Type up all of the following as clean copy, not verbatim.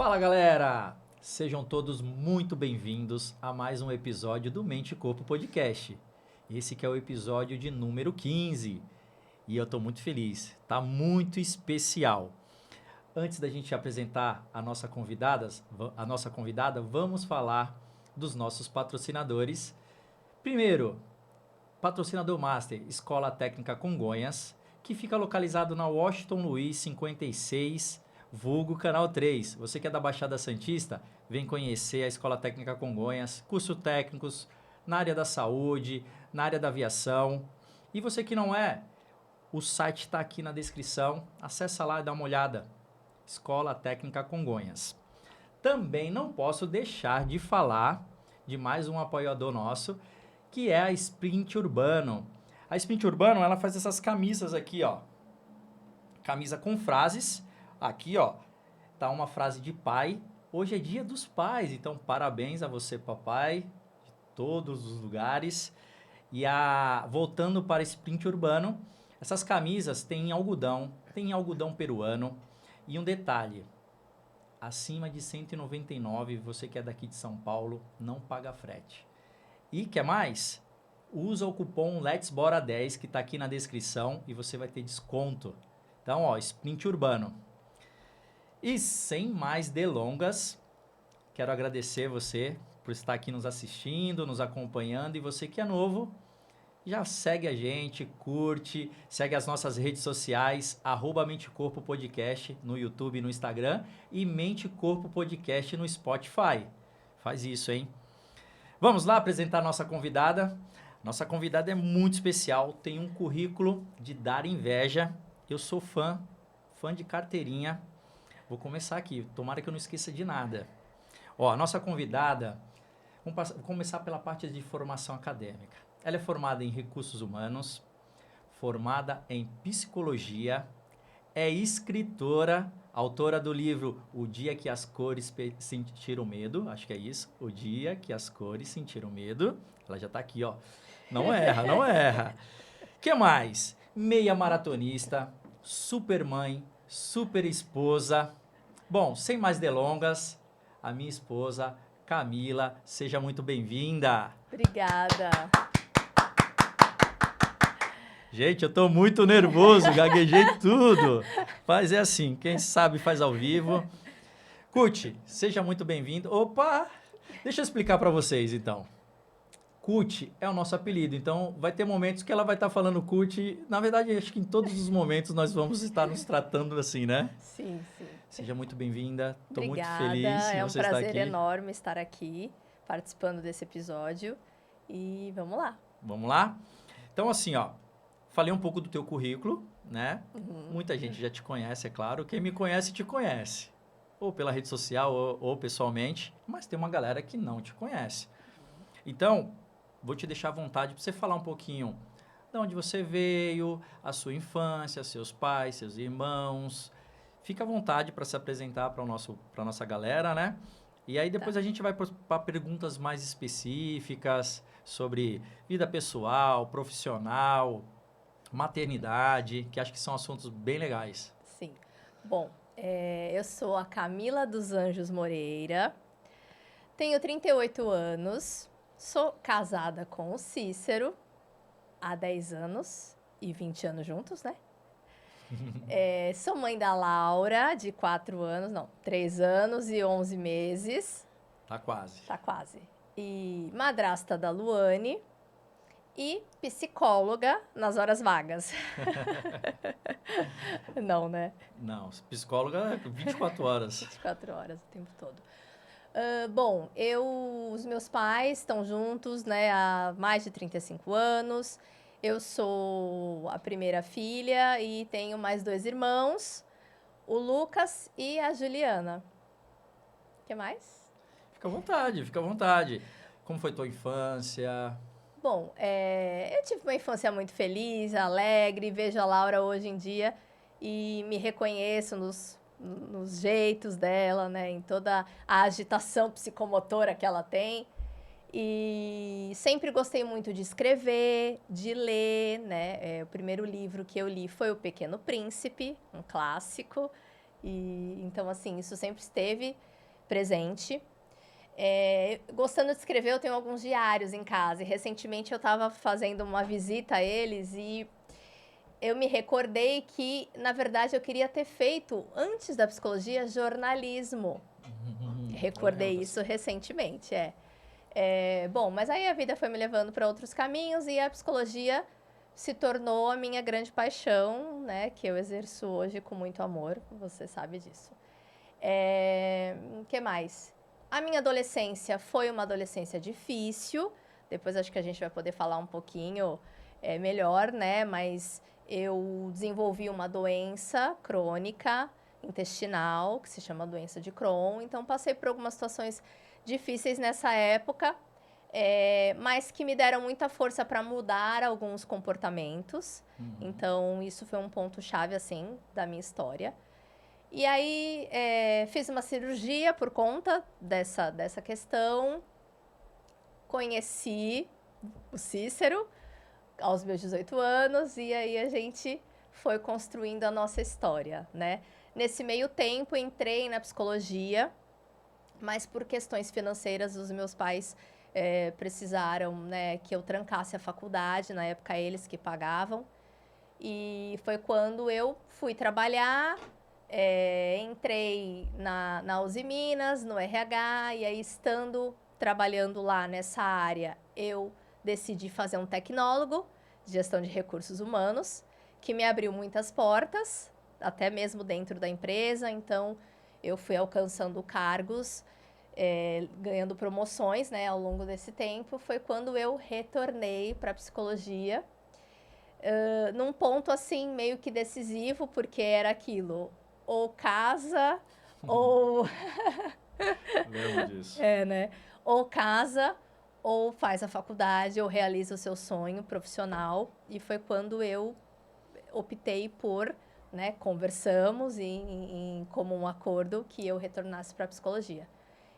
Fala, galera! Sejam todos muito bem-vindos a mais um episódio do Mente e Corpo Podcast. Esse que é o episódio de número 15 e eu tô muito feliz, tá muito especial. Antes da gente apresentar a nossa convidada, vamos falar dos nossos patrocinadores. Primeiro, patrocinador Master, Escola Técnica Congonhas, que fica localizado na Washington Luiz 56, vulgo Canal 3. Você que é da Baixada Santista, vem conhecer a Escola Técnica Congonhas, cursos técnicos na área da saúde, na área da aviação. E você que não é, o site está aqui na descrição, acessa lá e dá uma olhada. Escola Técnica Congonhas. Também não posso deixar de falar de mais um apoiador nosso, que é a Sprint Urbano. A Sprint Urbano, ela faz essas camisas aqui, ó. Camisa com frases. Aqui, ó, tá uma frase de pai. Hoje é dia dos pais, então parabéns a você, papai, de todos os lugares. E voltando para Sprint Urbano, essas camisas têm algodão peruano. E um detalhe, acima de 199, você que é daqui de São Paulo, não paga frete. E quer mais? Usa o cupom LetsBora10 que está aqui na descrição e você vai ter desconto. Então, ó, Sprint Urbano. E sem mais delongas, quero agradecer você por estar aqui nos assistindo, nos acompanhando. E você que é novo, já segue a gente, curte, segue as nossas redes sociais, @Mente Corpo Podcast no YouTube e no Instagram e Mente Corpo Podcast no Spotify. Faz isso, hein? Vamos lá apresentar a nossa convidada. Nossa convidada é muito especial, tem um currículo de dar inveja. Eu sou fã de carteirinha. Vou começar aqui, tomara que eu não esqueça de nada. Ó, a nossa convidada, vamos começar pela parte de formação acadêmica. Ela é formada em recursos humanos, formada em psicologia, é escritora, autora do livro O Dia que as Cores Sentiram Medo, acho que é isso, O Dia que as Cores Sentiram Medo. Ela já tá aqui, ó. Não erra, não erra. Que mais? Meia maratonista, super mãe, super esposa. Bom, sem mais delongas, a minha esposa, Camila, seja muito bem-vinda. Obrigada. Gente, eu tô muito nervoso, gaguejei tudo. Mas é assim, quem sabe faz ao vivo. Cuti, seja muito bem-vindo. Opa! Deixa eu explicar para vocês, então. Cuti é o nosso apelido, então vai ter momentos que ela vai estar falando Cuti. Na verdade, acho que em todos os momentos nós vamos estar nos tratando assim, né? Sim, sim. Seja muito bem-vinda. Tô muito Obrigada. feliz em É um você estar prazer aqui. enorme estar aqui, participando desse episódio. E vamos lá. Vamos lá? Então, assim, ó, falei um pouco do teu currículo, né? Muita gente já te conhece, é claro. Quem me conhece, te conhece. Ou pela rede social, ou pessoalmente. Mas tem uma galera que não te conhece. Então, vou te deixar à vontade para você falar um pouquinho de onde você veio, a sua infância, seus pais, seus irmãos. Fica à vontade para se apresentar para a nossa galera, né? E aí depois a gente vai para perguntas mais específicas sobre vida pessoal, profissional, maternidade, que acho que são assuntos bem legais. Sim. Bom, eu sou a Camila dos Anjos Moreira, tenho 38 anos, sou casada com o Cícero há 10 anos e 20 anos juntos, né? Sou mãe da Laura, de 3 anos e 11 meses. Tá quase. Tá quase. E madrasta da Luane e psicóloga nas horas vagas. Não, né? Não, psicóloga é 24 horas. 24 horas o tempo todo. Bom, os meus pais estão juntos, né, há mais de 35 anos. Eu sou a primeira filha e tenho mais 2 irmãos, o Lucas e a Juliana. O que mais? Fica à vontade, fica à vontade. Como foi tua infância? Bom, eu tive uma infância muito feliz, alegre, vejo a Laura hoje em dia e me reconheço nos jeitos dela, né, em toda a agitação psicomotora que ela tem. E sempre gostei muito de escrever, de ler, né? O primeiro livro que eu li foi O Pequeno Príncipe, um clássico. E então, assim, isso sempre esteve presente. Gostando de escrever, eu tenho alguns diários em casa. E recentemente eu estava fazendo uma visita a eles e eu me recordei que, na verdade, eu queria ter feito, antes da psicologia, jornalismo. Recordei isso recentemente, bom, mas aí a vida foi me levando para outros caminhos e a psicologia se tornou a minha grande paixão, né? Que eu exerço hoje com muito amor, você sabe disso. O que mais? A minha adolescência foi uma adolescência difícil. Depois acho que a gente vai poder falar um pouquinho melhor, né? Mas eu desenvolvi uma doença crônica intestinal, que se chama doença de Crohn. Então, passei por algumas situações difíceis nessa época, mas que me deram muita força para mudar alguns comportamentos. Então, isso foi um ponto-chave, assim, da minha história. E aí, fiz uma cirurgia por conta dessa questão. Conheci o Cícero aos meus 18 anos e aí a gente foi construindo a nossa história, né? Nesse meio tempo, entrei na psicologia, mas por questões financeiras, os meus pais precisaram, né, que eu trancasse a faculdade, na época eles que pagavam. E foi quando eu fui trabalhar, entrei na Uzi Minas, no RH, e aí trabalhando lá nessa área, eu decidi fazer um tecnólogo de gestão de recursos humanos, que me abriu muitas portas, até mesmo dentro da empresa. Então, eu fui alcançando cargos, ganhando promoções, né, ao longo desse tempo. Foi quando eu retornei para a psicologia, num ponto, assim, meio que decisivo, porque era aquilo, ou casa, ou... Lembro disso. né? Ou casa, ou faz a faculdade, ou realiza o seu sonho profissional. E foi quando eu optei por, né, conversamos em comum acordo que eu retornasse para a psicologia.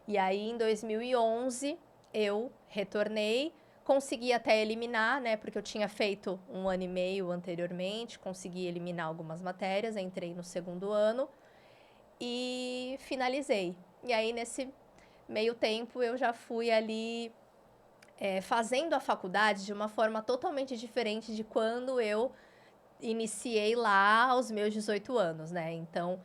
E aí, em 2011, eu retornei, consegui até eliminar, né, porque eu tinha feito 1 ano e meio anteriormente, consegui eliminar algumas matérias, entrei no 2º ano e finalizei. E aí, nesse meio tempo, eu já fui ali fazendo a faculdade de uma forma totalmente diferente de quando eu iniciei lá aos meus 18 anos, né? Então,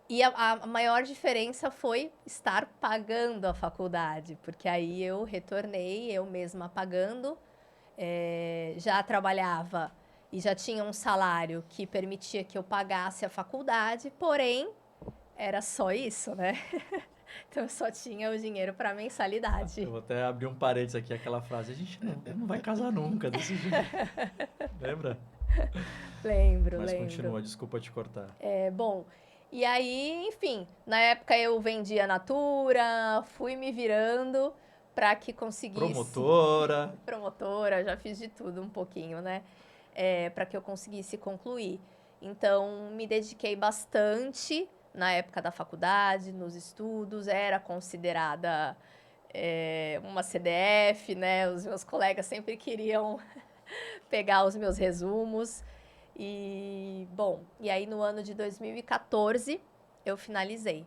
e a maior diferença foi estar pagando a faculdade, porque aí eu retornei, eu mesma pagando, já trabalhava e já tinha um salário que permitia que eu pagasse a faculdade, porém, era só isso, né? Então, eu só tinha o dinheiro para mensalidade. Eu vou até abrir um parênteses aqui, aquela frase, a gente não vai casar nunca desse jeito. Lembra? Lembro. Mas continua, desculpa te cortar. Bom, e aí, enfim, na época eu vendia Natura, fui me virando para que conseguisse... Promotora, já fiz de tudo um pouquinho, né? Para que eu conseguisse concluir. Então, me dediquei bastante na época da faculdade, nos estudos, era considerada uma CDF, né? Os meus colegas sempre queriam pegar os meus resumos. E, bom, e aí no ano de 2014 eu finalizei.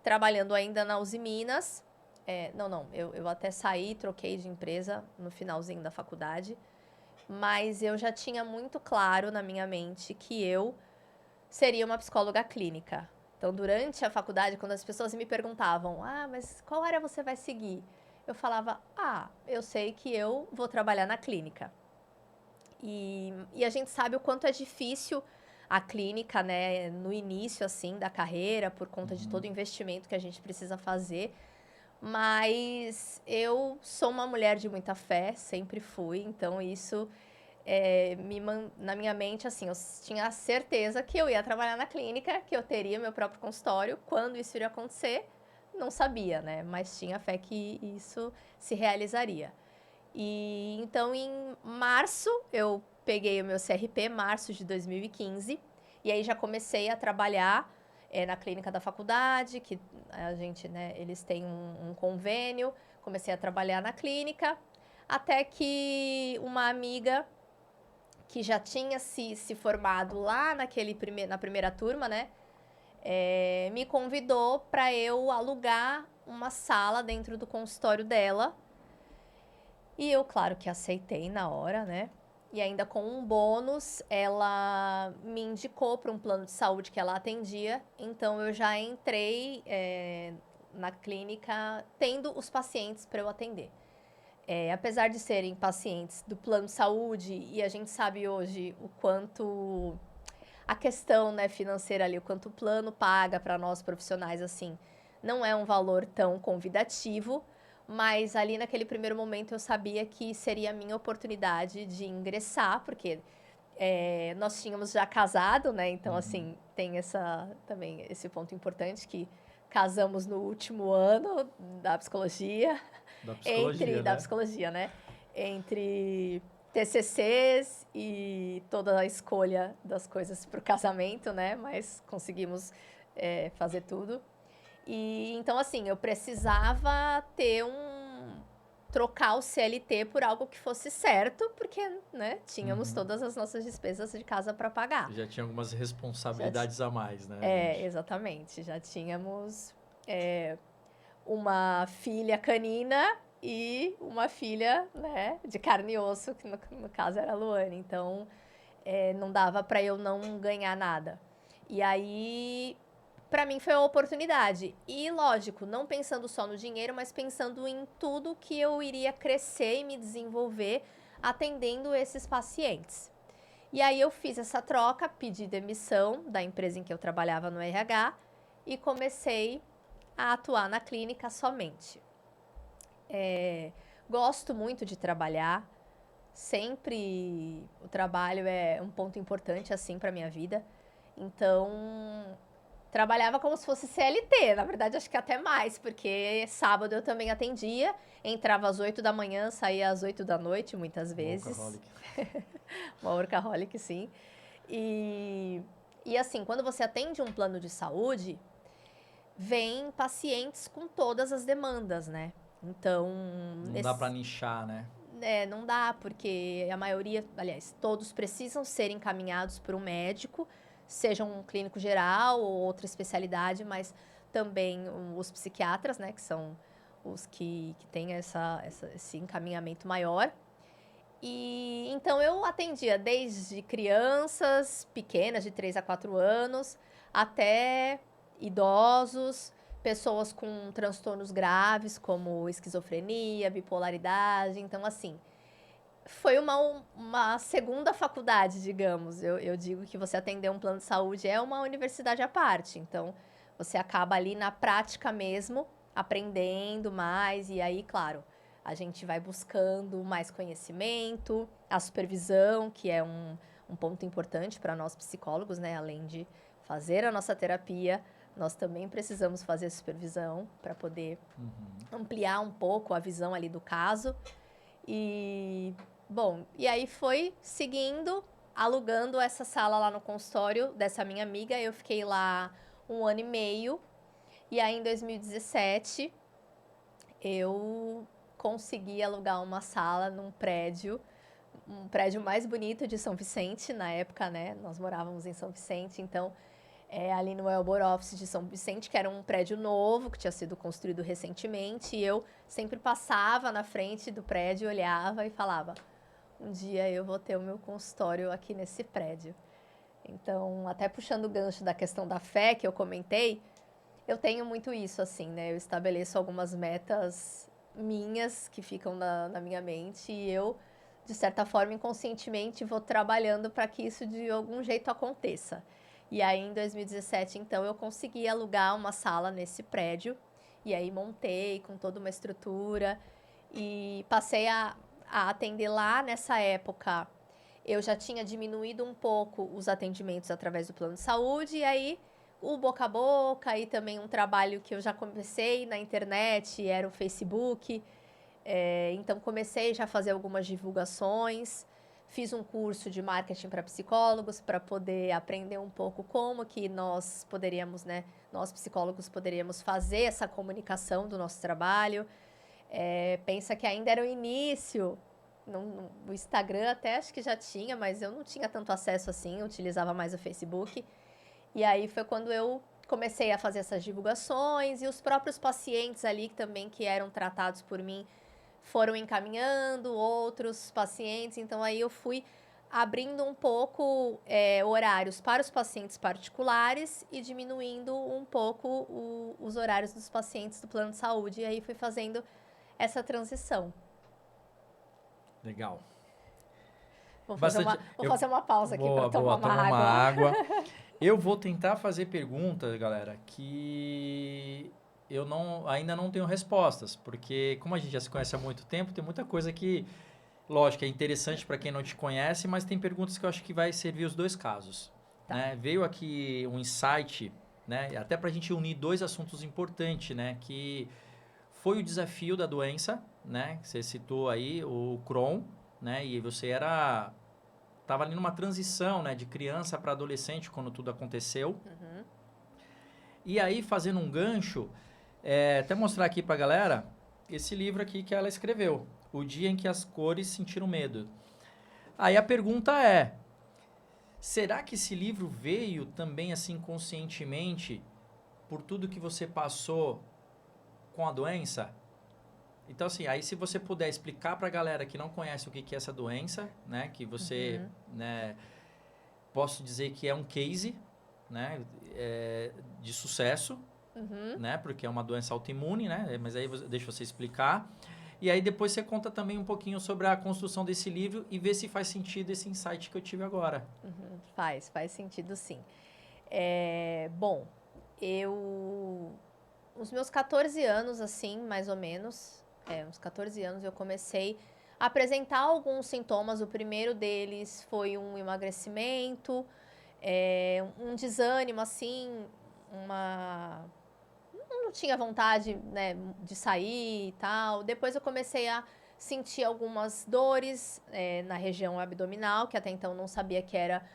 Trabalhando ainda na Uzi Minas. Eu até saí, troquei de empresa no finalzinho da faculdade. Mas eu já tinha muito claro na minha mente que eu seria uma psicóloga clínica. Então, durante a faculdade, quando as pessoas me perguntavam, mas qual área você vai seguir? Eu falava, eu sei que eu vou trabalhar na clínica. E a gente sabe o quanto é difícil a clínica, né, no início, assim, da carreira, por conta de todo o investimento que a gente precisa fazer. Mas eu sou uma mulher de muita fé, sempre fui, então isso na minha mente, assim, eu tinha a certeza que eu ia trabalhar na clínica, que eu teria meu próprio consultório. Quando isso iria acontecer, não sabia, né? Mas tinha fé que isso se realizaria. E então, em março, eu peguei o meu CRP, março de 2015, e aí já comecei a trabalhar na clínica da faculdade, que a gente, né, eles têm um convênio. Comecei a trabalhar na clínica, até que uma amiga que já tinha se formado lá na primeira turma, né, me convidou para eu alugar uma sala dentro do consultório dela. E eu, claro que aceitei na hora, né? E ainda com um bônus, ela me indicou para um plano de saúde que ela atendia. Então, eu já entrei na clínica tendo os pacientes para eu atender. Apesar de serem pacientes do plano de saúde, e a gente sabe hoje o quanto a questão, né, financeira ali, o quanto o plano paga para nós profissionais, assim, não é um valor tão convidativo, mas ali naquele primeiro momento eu sabia que seria a minha oportunidade de ingressar, porque nós tínhamos já casado, né, então, assim, tem também esse ponto importante que casamos no último ano da psicologia. Da psicologia, Da né? psicologia, né? Entre TCCs e toda a escolha das coisas para o casamento, né? Mas conseguimos fazer tudo. E então, assim, eu precisava trocar o CLT por algo que fosse certo, porque, né, tínhamos todas as nossas despesas de casa para pagar. Já tinha algumas responsabilidades a mais, né? gente? Exatamente. Já tínhamos uma filha canina e uma filha, né, de carne e osso, que no caso era a Luane. Então, não dava para eu não ganhar nada. E aí, para mim foi uma oportunidade. E, lógico, não pensando só no dinheiro, mas pensando em tudo que eu iria crescer e me desenvolver atendendo esses pacientes. E aí eu fiz essa troca, pedi demissão da empresa em que eu trabalhava no RH e comecei a atuar na clínica somente. Gosto muito de trabalhar, sempre o trabalho é um ponto importante assim para minha vida. Então, trabalhava como se fosse CLT, na verdade acho que até mais, porque sábado eu também atendia, entrava às 8 da manhã, saía às 8 da noite muitas vezes. Workaholic. Uma workaholic, sim. E assim, quando você atende um plano de saúde, vem pacientes com todas as demandas, né? Então... Não dá para nichar, né? não dá, porque a maioria, aliás, todos precisam ser encaminhados por um médico, seja um clínico geral ou outra especialidade, mas também os psiquiatras, né, que são os que têm esse encaminhamento maior. E então eu atendia desde crianças pequenas, de 3 a 4 anos, até idosos, pessoas com transtornos graves, como esquizofrenia, bipolaridade. Então, assim, foi uma segunda faculdade, digamos. Eu digo que você atender um plano de saúde é uma universidade à parte. Então, você acaba ali na prática mesmo, aprendendo mais. E aí, claro, a gente vai buscando mais conhecimento, a supervisão, que é um ponto importante para nós psicólogos, né? Além de fazer a nossa terapia, nós também precisamos fazer supervisão para poder ampliar um pouco a visão ali do caso. Bom, e aí foi seguindo, alugando essa sala lá no consultório dessa minha amiga. Eu fiquei lá 1 ano e meio. E aí, em 2017, eu consegui alugar uma sala num prédio, um prédio mais bonito de São Vicente, na época, né? Nós morávamos em São Vicente, então, ali no Elbor Office de São Vicente, que era um prédio novo, que tinha sido construído recentemente, e eu sempre passava na frente do prédio, olhava e falava, um dia eu vou ter o meu consultório aqui nesse prédio. Então, até puxando o gancho da questão da fé que eu comentei, eu tenho muito isso, assim, né? Eu estabeleço algumas metas minhas que ficam na minha mente e eu, de certa forma, inconscientemente, vou trabalhando para que isso de algum jeito aconteça. E aí, em 2017, então, eu consegui alugar uma sala nesse prédio e aí montei com toda uma estrutura e passei a atender lá. Nessa época. Eu já tinha diminuído um pouco os atendimentos através do plano de saúde e aí o boca a boca e também um trabalho que eu já comecei na internet, era o Facebook. Então, comecei já a fazer algumas divulgações. Fiz um curso de marketing para psicólogos para poder aprender um pouco como que nós poderíamos, né, nós psicólogos poderíamos fazer essa comunicação do nosso trabalho. Pensa que ainda era o início. O Instagram até acho que já tinha, mas eu não tinha tanto acesso assim, eu utilizava mais o Facebook. E aí foi quando eu comecei a fazer essas divulgações e os próprios pacientes ali também que eram tratados por mim foram encaminhando outros pacientes. Então, aí eu fui abrindo um pouco horários para os pacientes particulares e diminuindo um pouco os horários dos pacientes do plano de saúde. E aí fui fazendo essa transição. Legal. Vou fazer uma pausa aqui para tomar uma água. Eu vou tentar fazer perguntas, galera, que eu ainda não tenho respostas, porque como a gente já se conhece há muito tempo, tem muita coisa que, lógico, é interessante para quem não te conhece, mas tem perguntas que eu acho que vai servir os dois casos. Tá. Né? Veio aqui um insight, né? Até para a gente unir dois assuntos importantes, né? Que foi o desafio da doença, né? Você citou aí o Crohn, né? E você estava ali numa transição, né? De criança para adolescente quando tudo aconteceu. Uhum. E aí, fazendo um gancho, até mostrar aqui para a galera esse livro aqui que ela escreveu, O Dia em que as Cores Sentiram Medo. Aí a pergunta é, será que esse livro veio também assim conscientemente por tudo que você passou com a doença? Então, assim, aí se você puder explicar para a galera que não conhece o que é essa doença, né? Que você, né, posso dizer que é um case, né? De sucesso, né? Porque é uma doença autoimune, né? Mas aí deixa você explicar. E aí depois você conta também um pouquinho sobre a construção desse livro e vê se faz sentido esse insight que eu tive agora. Faz sentido sim. Bom, os meus 14 anos, assim, mais ou menos, uns 14 anos eu comecei a apresentar alguns sintomas. O primeiro deles foi um emagrecimento, um desânimo, assim, não tinha vontade, né, de sair e tal. Depois eu comecei a sentir algumas dores na região abdominal, que até então não sabia que era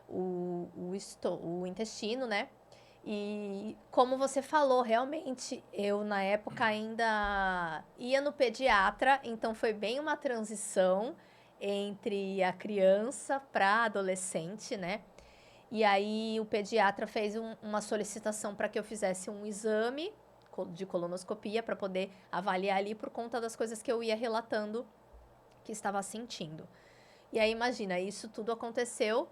o intestino, né? E como você falou, realmente, eu na época ainda ia no pediatra, então foi bem uma transição entre a criança para adolescente, né? E aí o pediatra fez uma solicitação para que eu fizesse um exame de colonoscopia para poder avaliar ali por conta das coisas que eu ia relatando que estava sentindo. E aí imagina, isso tudo aconteceu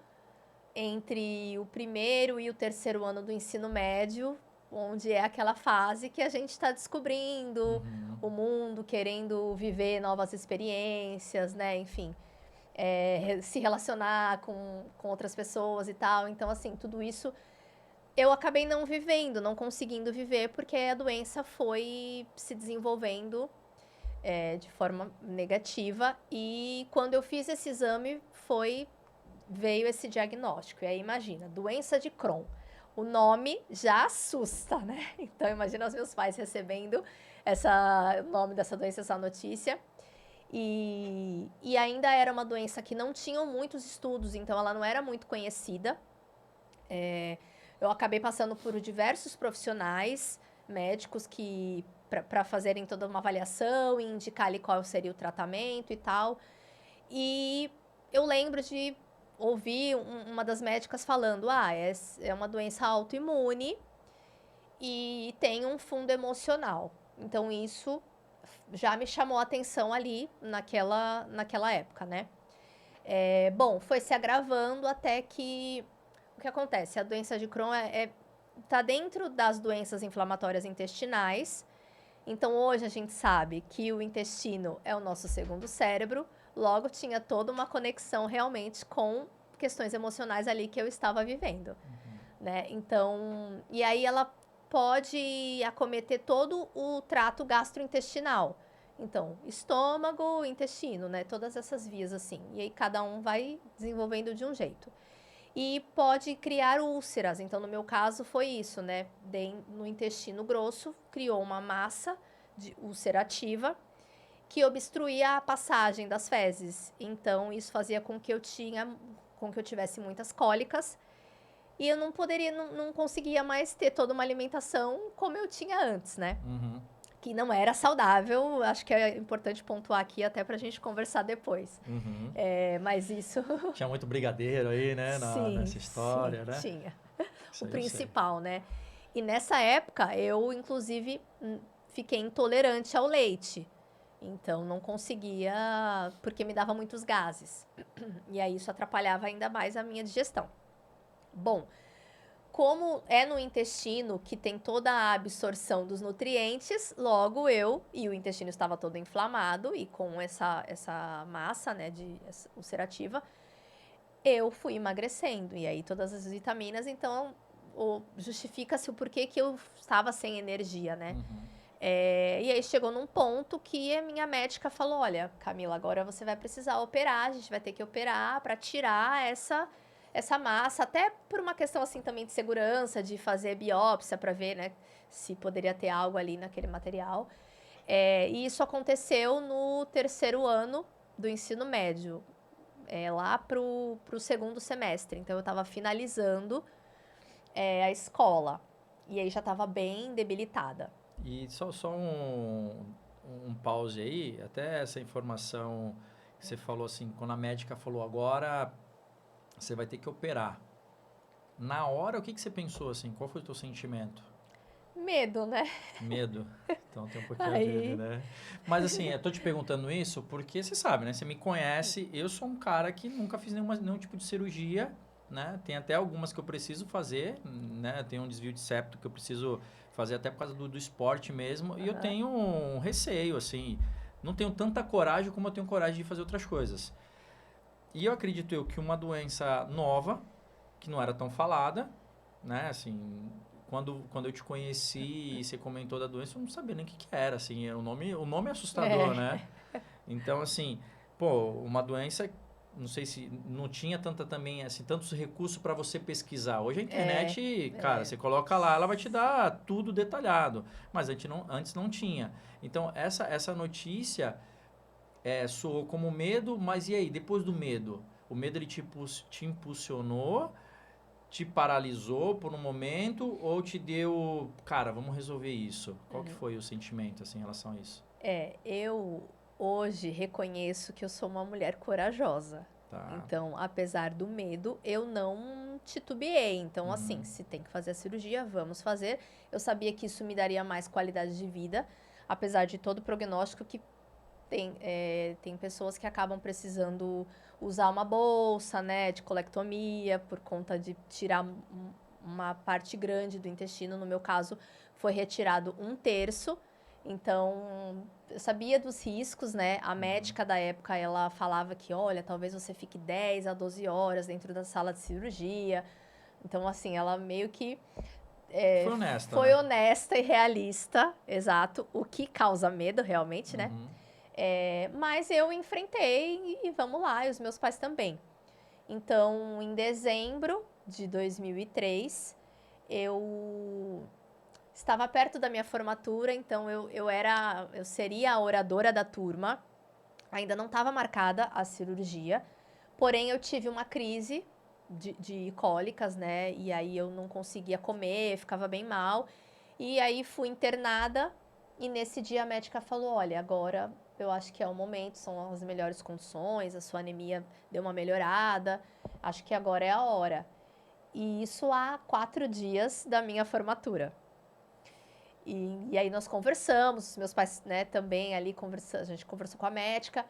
entre o primeiro e o terceiro ano do ensino médio, onde é aquela fase que a gente está descobrindo o mundo, querendo viver novas experiências, né? Enfim, se relacionar com outras pessoas e tal. Então, assim, tudo isso eu acabei não vivendo, não conseguindo viver, porque a doença foi se desenvolvendo de forma negativa. E quando eu fiz esse exame, veio esse diagnóstico. E aí, imagina, doença de Crohn. O nome já assusta, né? Então, imagina os meus pais recebendo o nome dessa doença, essa notícia. E ainda era uma doença que não tinham muitos estudos, então ela não era muito conhecida. Eu acabei passando por diversos profissionais médicos para fazerem toda uma avaliação e indicar ali qual seria o tratamento e tal. E eu lembro de ouvir uma das médicas falando, é uma doença autoimune e tem um fundo emocional. Então, isso já me chamou a atenção ali naquela época, né? Bom, foi se agravando até que... O que acontece? A doença de Crohn tá dentro das doenças inflamatórias intestinais. Então, hoje a gente sabe que o intestino é o nosso segundo cérebro. Logo, tinha toda uma conexão realmente com questões emocionais ali que eu estava vivendo, né? Então, e aí ela pode acometer todo o trato gastrointestinal. Então, estômago, intestino, né? Todas essas vias assim. E aí cada um vai desenvolvendo de um jeito. E pode criar úlceras. Então, no meu caso, foi isso, né? No intestino grosso, criou uma massa ulcerativa que obstruía a passagem das fezes. Então, isso fazia com que eu tivesse muitas cólicas e eu não conseguia mais ter toda uma alimentação como eu tinha antes, né? Que não era saudável. Acho que é importante pontuar aqui até pra gente conversar depois. Mas isso... Tinha muito brigadeiro aí, né? Sim, nessa história, sim, né? tinha. Isso O principal, né? E nessa época, eu, inclusive, fiquei intolerante ao leite. Então, não conseguia, porque me dava muitos gases. E aí, isso atrapalhava ainda mais a minha digestão. Bom, como é no intestino que tem toda a absorção dos nutrientes, logo e o intestino estava todo inflamado e com essa massa, né, ulcerativa, eu fui emagrecendo. E aí todas as vitaminas, então, justifica-se o porquê que eu estava sem energia, né? E aí chegou num ponto que a minha médica falou, olha, Camila, agora você vai precisar operar, a gente vai ter que operar para tirar essa massa, até por uma questão assim também de segurança, de fazer biópsia para ver, né, se poderia ter algo ali naquele material. E isso aconteceu no 3º ano do ensino médio, lá pro 2º semestre. Então, eu estava finalizando a escola. E aí, já estava bem debilitada. E só um pause aí, até essa informação que você falou assim, quando a médica falou agora você vai ter que operar. Na hora, o que você pensou assim? Qual foi o teu sentimento? Medo, né? Medo. Então tem um pouquinho Aí... dele, né? Mas assim, eu tô te perguntando isso porque você sabe, né? Você me conhece, eu sou um cara que nunca fiz nenhum tipo de cirurgia, né? Tem até algumas que eu preciso fazer, né? Tem um desvio de septo que eu preciso fazer até por causa do esporte mesmo. E eu tenho um receio, assim. Não tenho tanta coragem como eu tenho coragem de fazer outras coisas. E eu acredito que uma doença nova, que não era tão falada, né? Assim, quando eu te conheci e você comentou da doença, eu não sabia nem o que era, assim. O nome é assustador, né? Então, assim, pô, uma doença, não sei se não tinha tanta também, assim, tantos recursos para você pesquisar. Hoje a internet, cara, você coloca lá, ela vai te dar tudo detalhado. Mas antes não tinha. Então, essa notícia soou como medo, mas e aí, depois do medo? O medo, ele te impulsionou, te paralisou por um momento ou te deu, cara, vamos resolver isso? Qual que foi o sentimento, assim, em relação a isso? Eu hoje reconheço que eu sou uma mulher corajosa. Tá. Então, apesar do medo, eu não titubeei. Então, assim, se tem que fazer a cirurgia, vamos fazer. Eu sabia que isso me daria mais qualidade de vida, apesar de todo o prognóstico que tem pessoas que acabam precisando usar uma bolsa, né, de colectomia, por conta de tirar uma parte grande do intestino. No meu caso, foi retirado 1/3. Então, eu sabia dos riscos, né? A médica da época, ela falava que, olha, talvez você fique 10 a 12 horas dentro da sala de cirurgia. Então, assim, ela meio que Foi honesta, foi né? honesta e realista, exato, o que causa medo realmente, né? Mas eu enfrentei e vamos lá, e os meus pais também. Então, em dezembro de 2003, eu estava perto da minha formatura, então eu seria a oradora da turma. Ainda não estava marcada a cirurgia, porém eu tive uma crise de cólicas, né? E aí eu não conseguia comer, ficava bem mal. E aí fui internada e nesse dia a médica falou: olha, agora eu acho que é o momento, são as melhores condições, a sua anemia deu uma melhorada, acho que agora é a hora. E isso há 4 dias da minha formatura. E aí nós conversamos, meus pais, né, também ali conversando, a gente conversou com a médica.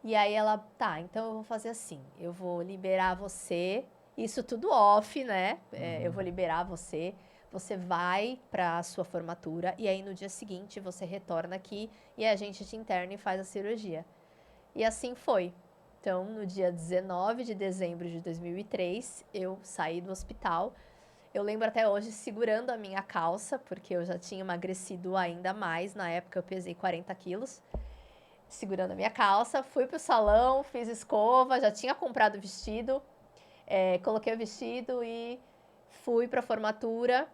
E aí ela, tá, então eu vou fazer assim, eu vou liberar você, isso tudo off, né? Eu vou liberar você, você vai para a sua formatura e aí no dia seguinte você retorna aqui e a gente te interna e faz a cirurgia. E assim foi. Então, no dia 19 de dezembro de 2003, eu saí do hospital. Eu lembro até hoje segurando a minha calça, porque eu já tinha emagrecido ainda mais. Na época eu pesei 40 quilos. Segurando a minha calça, fui pro salão, fiz escova, já tinha comprado o vestido, coloquei o vestido e fui pra formatura,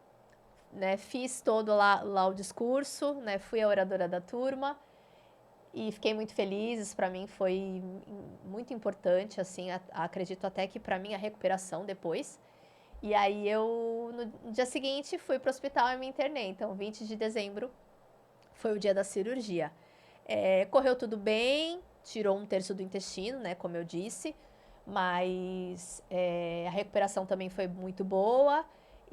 né? Fiz todo lá o discurso, né? Fui a oradora da turma e fiquei muito feliz. Isso para mim foi muito importante, assim, acredito até que para minha recuperação depois. E aí no dia seguinte, fui pro hospital e me internei. Então, 20 de dezembro foi o dia da cirurgia. Correu tudo bem, tirou 1/3 do intestino, né, como eu disse, mas a recuperação também foi muito boa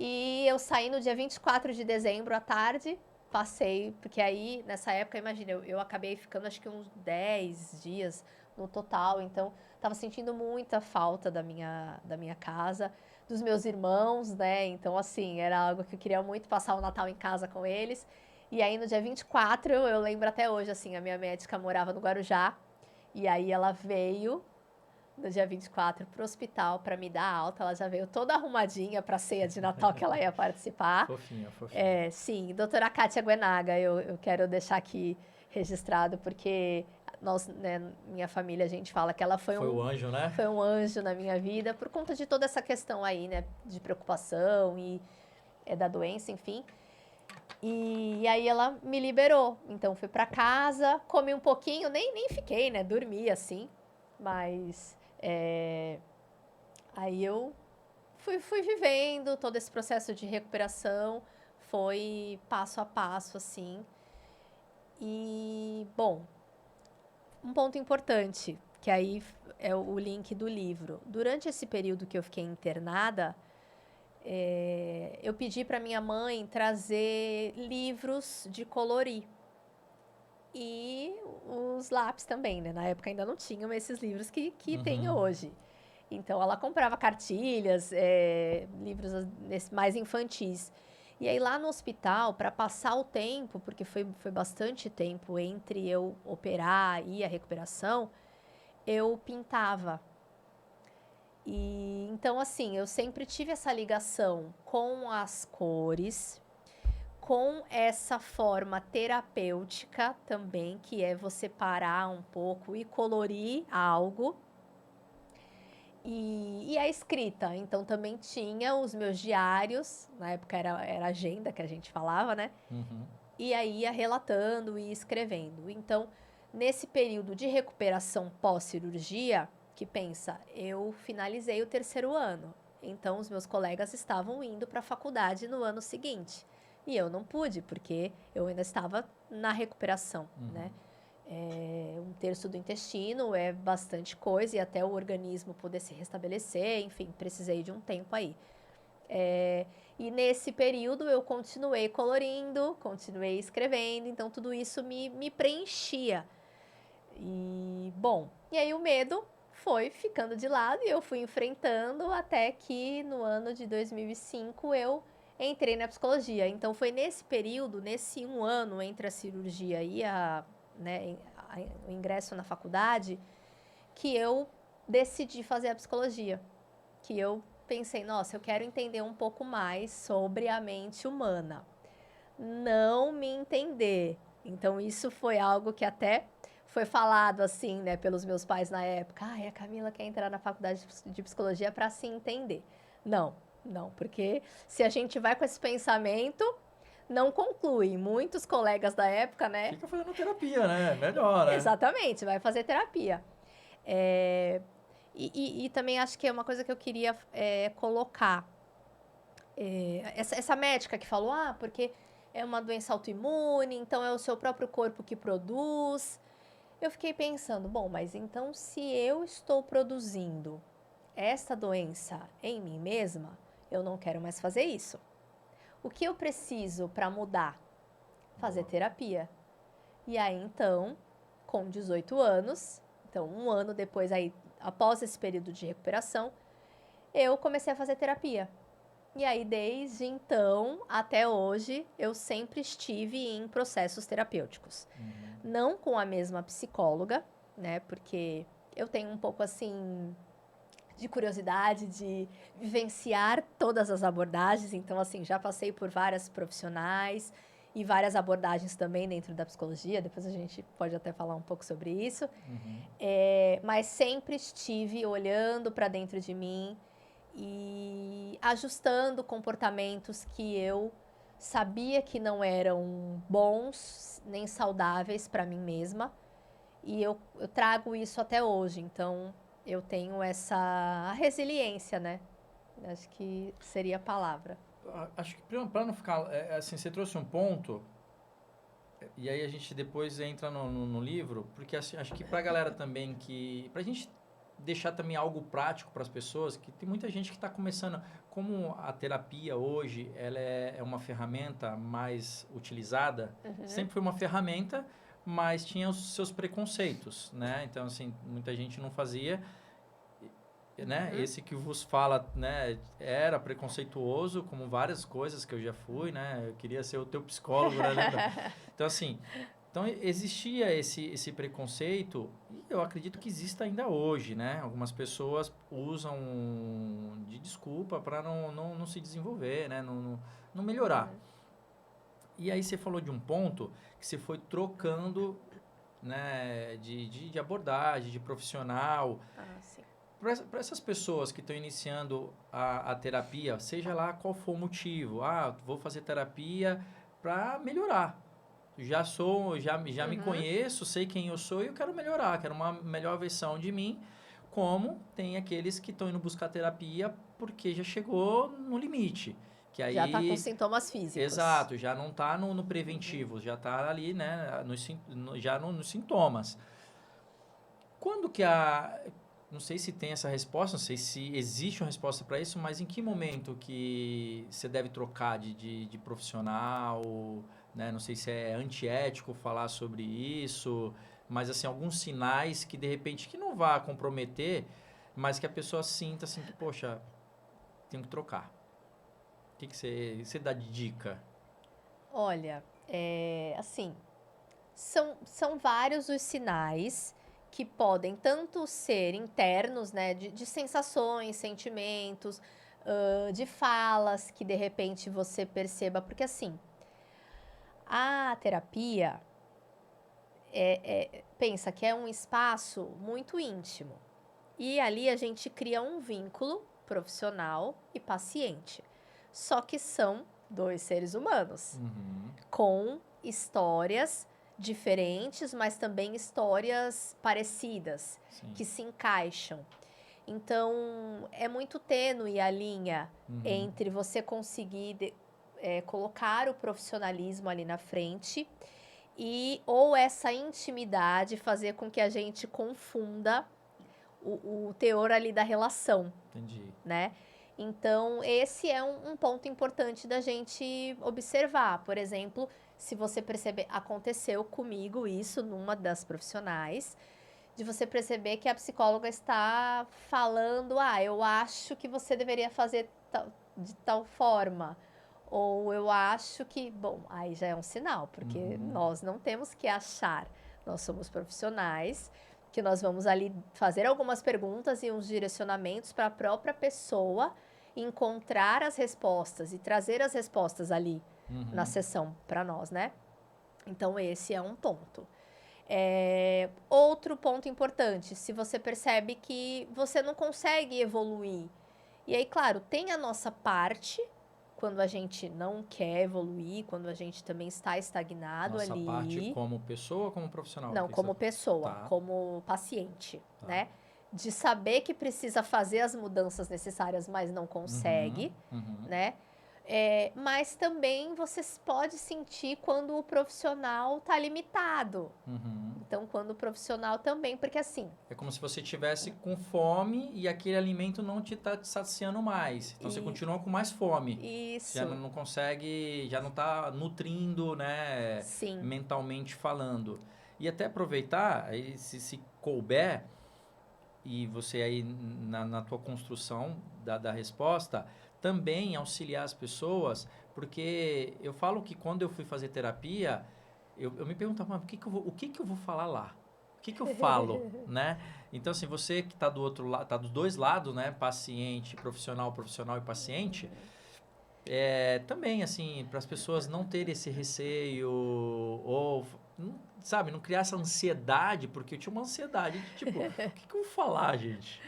E eu saí no dia 24 de dezembro à tarde, passei, porque aí, nessa época, imagina, eu acabei ficando acho que uns 10 dias no total, então tava sentindo muita falta da minha casa, dos meus irmãos, né? Então, assim, era algo que eu queria muito passar o Natal em casa com eles. E aí, no dia 24, eu lembro até hoje, assim, a minha médica morava no Guarujá, e aí ela veio no dia 24 pro hospital para me dar alta. Ela já veio toda arrumadinha para a ceia de Natal que ela ia participar. Fofinha, fofinha. É, sim, doutora Kátia Guenaga, eu quero deixar aqui registrado, porque nós, né, minha família, a gente fala que ela Foi o anjo, né? foi um anjo na minha vida, por conta de toda essa questão aí, né, de preocupação e da doença, enfim. E aí ela me liberou. Então fui para casa, comi um pouquinho, nem fiquei, né, dormi assim, mas aí eu fui vivendo todo esse processo de recuperação, foi passo a passo, assim. E, bom, um ponto importante, que aí é o link do livro. Durante esse período que eu fiquei internada, eu pedi para minha mãe trazer livros de colorir. E os lápis também, né? Na época ainda não tinham esses livros que tem hoje. Então, ela comprava cartilhas, livros mais infantis. E aí, lá no hospital, para passar o tempo, porque foi bastante tempo entre eu operar e a recuperação, eu pintava. E então, assim, eu sempre tive essa ligação com as cores, com essa forma terapêutica também, que é você parar um pouco e colorir algo. E a escrita, então também tinha os meus diários, na época era agenda que a gente falava, né? E aí ia relatando e escrevendo. Então, nesse período de recuperação pós-cirurgia, que pensa, eu finalizei o terceiro ano. Então, os meus colegas estavam indo para a faculdade no ano seguinte. E eu não pude, porque eu ainda estava na recuperação, né? Um terço do intestino é bastante coisa e até o organismo poder se restabelecer, enfim, precisei de um tempo aí. E nesse período eu continuei colorindo, continuei escrevendo, então tudo isso me preenchia. E, bom, e aí o medo foi ficando de lado e eu fui enfrentando até que no ano de 2005 eu entrei na psicologia. Então foi nesse período, nesse um ano entre a cirurgia e o ingresso na faculdade, que eu decidi fazer a psicologia. Que eu pensei, nossa, eu quero entender um pouco mais sobre a mente humana. Não me entender. Então, isso foi algo que até foi falado assim, né, pelos meus pais na época. Ah, a Camila quer entrar na faculdade de psicologia para se entender. Não, porque se a gente vai com esse pensamento, não conclui. Muitos colegas da época, né? Fica fazendo terapia, né? Melhor, né? Exatamente, vai fazer terapia. E também acho que é uma coisa que eu queria colocar. Essa médica que falou, porque é uma doença autoimune, então é o seu próprio corpo que produz. Eu fiquei pensando, bom, mas então se eu estou produzindo essa doença em mim mesma, eu não quero mais fazer isso. O que eu preciso para mudar? Fazer terapia. E aí, então, com 18 anos, então um ano depois, aí, após esse período de recuperação, eu comecei a fazer terapia. E aí, desde então até hoje, eu sempre estive em processos terapêuticos. Não com a mesma psicóloga, né? Porque eu tenho um pouco, assim, de curiosidade de vivenciar todas as abordagens. Então, assim, já passei por várias profissionais e várias abordagens também dentro da psicologia. Depois a gente pode até falar um pouco sobre isso. Mas sempre estive olhando para dentro de mim e ajustando comportamentos que eu sabia que não eram bons nem saudáveis para mim mesma. E eu trago isso até hoje. Então, eu tenho essa resiliência, né? Acho que seria a palavra. Acho que para não ficar... assim, você trouxe um ponto, e aí a gente depois entra no livro, porque assim, acho que pra galera também que... Pra gente deixar também algo prático para as pessoas, que tem muita gente que está começando, como a terapia hoje, ela é uma ferramenta mais utilizada, sempre foi uma ferramenta, mas tinha os seus preconceitos, né? Então, assim, muita gente não fazia, né? Esse que vos fala, né, era preconceituoso, como várias coisas que eu já fui, né? Eu queria ser o teu psicólogo, né? Lembra? Então, assim, então existia esse preconceito e eu acredito que exista ainda hoje, né? Algumas pessoas usam de desculpa para não se desenvolver, né? Não melhorar. E aí você falou de um ponto que você foi trocando, né, de abordagem, de profissional. Sim. Para essas pessoas que estão iniciando a terapia, seja lá qual for o motivo, vou fazer terapia para melhorar. Já me conheço, sei quem eu sou e eu quero melhorar, quero uma melhor versão de mim. Como tem aqueles que estão indo buscar terapia porque já chegou no limite. Que aí, Já está com sintomas físicos. Exato, já não está no preventivo, já está ali, né, nos sintomas. Quando que não sei se tem essa resposta, não sei se existe uma resposta para isso, mas em que momento que você deve trocar de profissional, né? Não sei se é antiético falar sobre isso, mas assim, alguns sinais que de repente que não vá comprometer, mas que a pessoa sinta assim que, poxa, tenho que trocar. O que você dá de dica? Olha, assim, são vários os sinais que podem tanto ser internos, né, de sensações, sentimentos, de falas que de repente você perceba, porque assim, a terapia pensa que é um espaço muito íntimo e ali a gente cria um vínculo profissional e paciente. Só que são dois seres humanos com histórias diferentes, mas também histórias parecidas, Sim. que se encaixam. Então, é muito tênue a linha entre você conseguir colocar o profissionalismo ali na frente ou essa intimidade fazer com que a gente confunda o teor ali da relação. Entendi. Né? Então, esse é um ponto importante da gente observar. Por exemplo, se você perceber, aconteceu comigo isso numa das profissionais, de você perceber que a psicóloga está falando, eu acho que você deveria fazer de tal forma. Ou eu acho que, bom, aí já é um sinal, porque nós não temos que achar, nós somos profissionais, que nós vamos ali fazer algumas perguntas e uns direcionamentos para a própria pessoa encontrar as respostas e trazer as respostas ali na sessão para nós, né? Então, esse é um ponto. Outro ponto importante, se você percebe que você não consegue evoluir. E aí, claro, tem a nossa parte, quando a gente não quer evoluir, quando a gente também está estagnado Nossa ali. parte como pessoa ou como profissional? Não, como pessoa, Tá. como paciente, né? De saber que precisa fazer as mudanças necessárias, mas não consegue, né? Mas também você pode sentir quando o profissional está limitado. Então, quando o profissional também, porque assim... É como se você estivesse com fome e aquele alimento não te está te saciando mais. Então, você continua com mais fome. Isso. Já não consegue, já não está nutrindo, né? Sim. Mentalmente falando. E até aproveitar, aí, se couber, e você aí na tua construção da resposta, também auxiliar as pessoas, porque eu falo que quando eu fui fazer terapia, eu me perguntava, mas o que que eu vou falar lá? O que que eu falo, né? Então, assim, você que está do outro lado, está dos dois lados, né? Paciente, profissional e paciente, também, assim, para as pessoas não terem esse receio ou, sabe, não criar essa ansiedade, porque eu tinha uma ansiedade de, tipo, o que que eu vou falar, gente?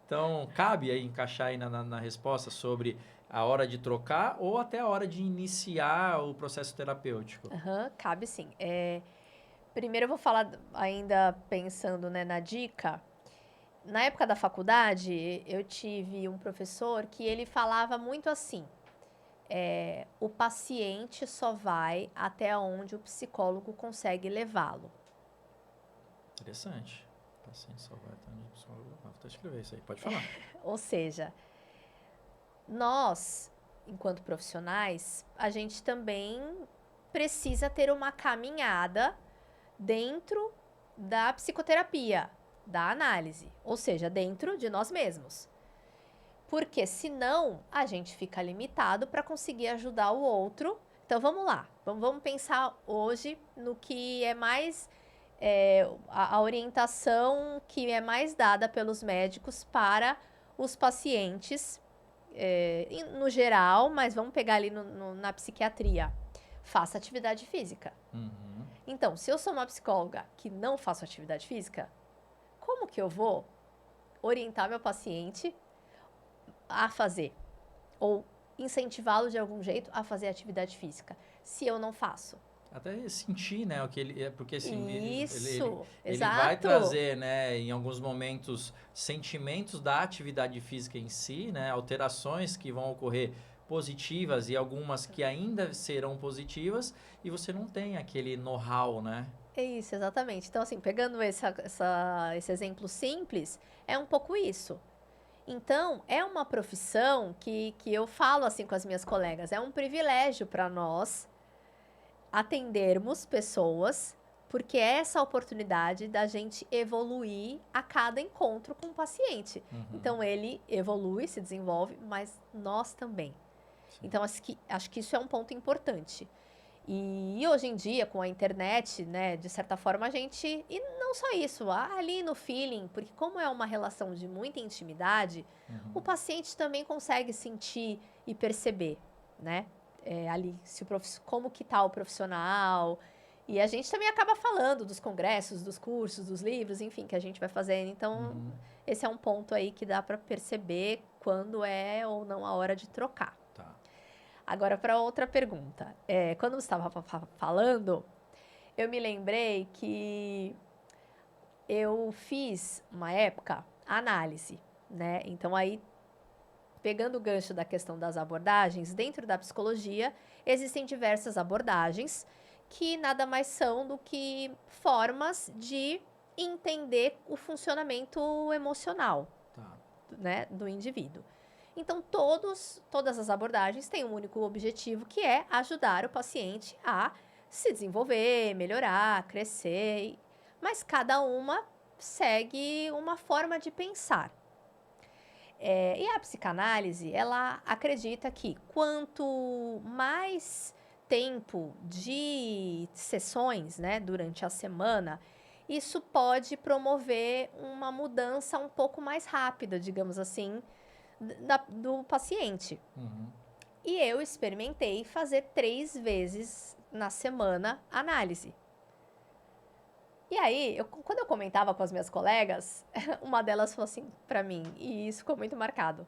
Então, cabe aí encaixar aí na resposta sobre a hora de trocar ou até a hora de iniciar o processo terapêutico. Cabe sim. Primeiro eu vou falar, ainda pensando, né, na dica. Na época da faculdade, eu tive um professor que ele falava muito assim, o paciente só vai até onde o psicólogo consegue levá-lo. Interessante. O paciente só vai atender o psicólogo. Vou até escrever isso aí, pode falar. Ou seja, nós, enquanto profissionais, a gente também precisa ter uma caminhada dentro da psicoterapia, da análise, ou seja, dentro de nós mesmos. Porque senão a gente fica limitado para conseguir ajudar o outro. Então vamos lá, vamos pensar hoje no que é mais a orientação que é mais dada pelos médicos para os pacientes, no geral, mas vamos pegar ali na psiquiatria. Faça atividade física. Uhum. Então, se eu sou uma psicóloga que não faço atividade física, como que eu vou orientar meu paciente a fazer? Ou incentivá-lo de algum jeito a fazer atividade física, se eu não faço? Até sentir, né, o que ele é, porque assim, Isso, ele exato. vai trazer, né, em alguns momentos, sentimentos da atividade física em si, né, alterações que vão ocorrer positivas e algumas que ainda serão positivas, e você não tem aquele know-how, né? É isso, exatamente. Então, assim, pegando esse exemplo simples, é um pouco isso. Então, é uma profissão que eu falo assim com as minhas colegas, é um privilégio para nós atendermos pessoas, porque é essa oportunidade da gente evoluir a cada encontro com o paciente. Uhum. Então, ele evolui, se desenvolve, mas nós também. Sim. Então, acho que isso é um ponto importante. E hoje em dia, com a internet, né, de certa forma, a gente... E não só isso, ali no feeling, porque como é uma relação de muita intimidade, o paciente também consegue sentir e perceber, né? Ali, como que tá o profissional. E a gente também acaba falando dos congressos, dos cursos, dos livros, enfim, que a gente vai fazendo. Então, esse é um ponto aí que dá para perceber quando é ou não a hora de trocar. Tá. Agora, para outra pergunta. Quando você estava falando, eu me lembrei que eu fiz, uma época, análise, né? Então, aí, pegando o gancho da questão das abordagens, dentro da psicologia, existem diversas abordagens que nada mais são do que formas de entender o funcionamento emocional, né, do indivíduo. Então, todas as abordagens têm um único objetivo, que é ajudar o paciente a se desenvolver, melhorar, crescer. Mas cada uma segue uma forma de pensar. E a psicanálise, ela acredita que quanto mais tempo de sessões, né, durante a semana, isso pode promover uma mudança um pouco mais rápida, digamos assim, do paciente. E eu experimentei fazer 3 vezes na semana análise. E aí, quando eu comentava com as minhas colegas, uma delas falou assim pra mim, e isso ficou muito marcado: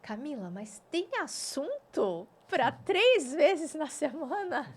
Camila, mas tem assunto para 3 vezes na semana?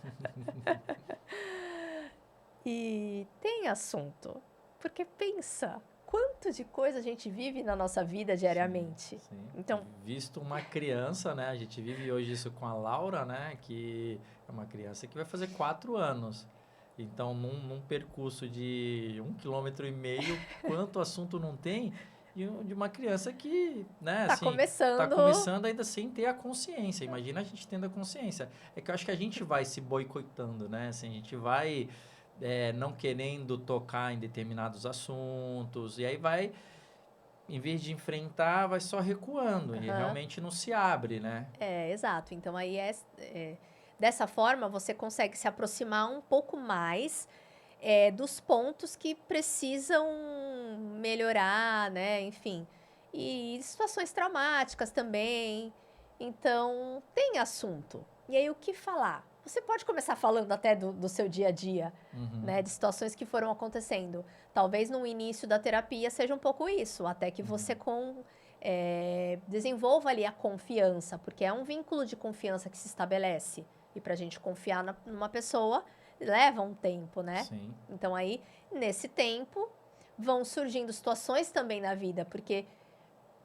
E tem assunto, porque pensa, quanto de coisa a gente vive na nossa vida diariamente. Sim. Então, visto uma criança, né? A gente vive hoje isso com a Laura, né? Que é uma criança que vai fazer 4 anos. Então, num percurso de 1,5 km, quanto assunto não tem de uma criança que, né, tá assim, começando. tá começando ainda sem ter a consciência. Imagina a gente tendo a consciência. É que eu acho que a gente vai se boicotando, né? Assim, a gente vai não querendo tocar em determinados assuntos, e aí vai, em vez de enfrentar, vai só recuando, e realmente não se abre, né? Exato. Então, aí dessa forma, você consegue se aproximar um pouco mais dos pontos que precisam melhorar, né? Enfim. E situações traumáticas também. Então, tem assunto. E aí, o que falar? Você pode começar falando até do seu dia a dia, né? De situações que foram acontecendo. Talvez no início da terapia seja um pouco isso, até que você desenvolva ali a confiança, porque é um vínculo de confiança que se estabelece. E para a gente confiar numa pessoa, leva um tempo, né? Sim. Então, aí, nesse tempo, vão surgindo situações também na vida, porque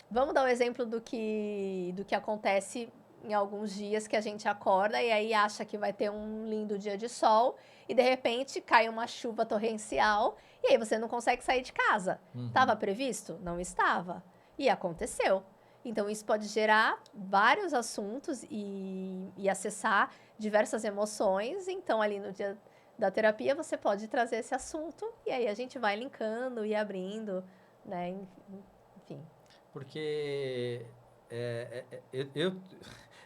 vamos dar um exemplo do que acontece em alguns dias que a gente acorda e aí acha que vai ter um lindo dia de sol e de repente cai uma chuva torrencial e aí você não consegue sair de casa. Estava previsto? Não estava. E aconteceu. Então, isso pode gerar vários assuntos e acessar diversas emoções. Então, ali no dia da terapia, você pode trazer esse assunto e aí a gente vai linkando e abrindo, né? Enfim. Porque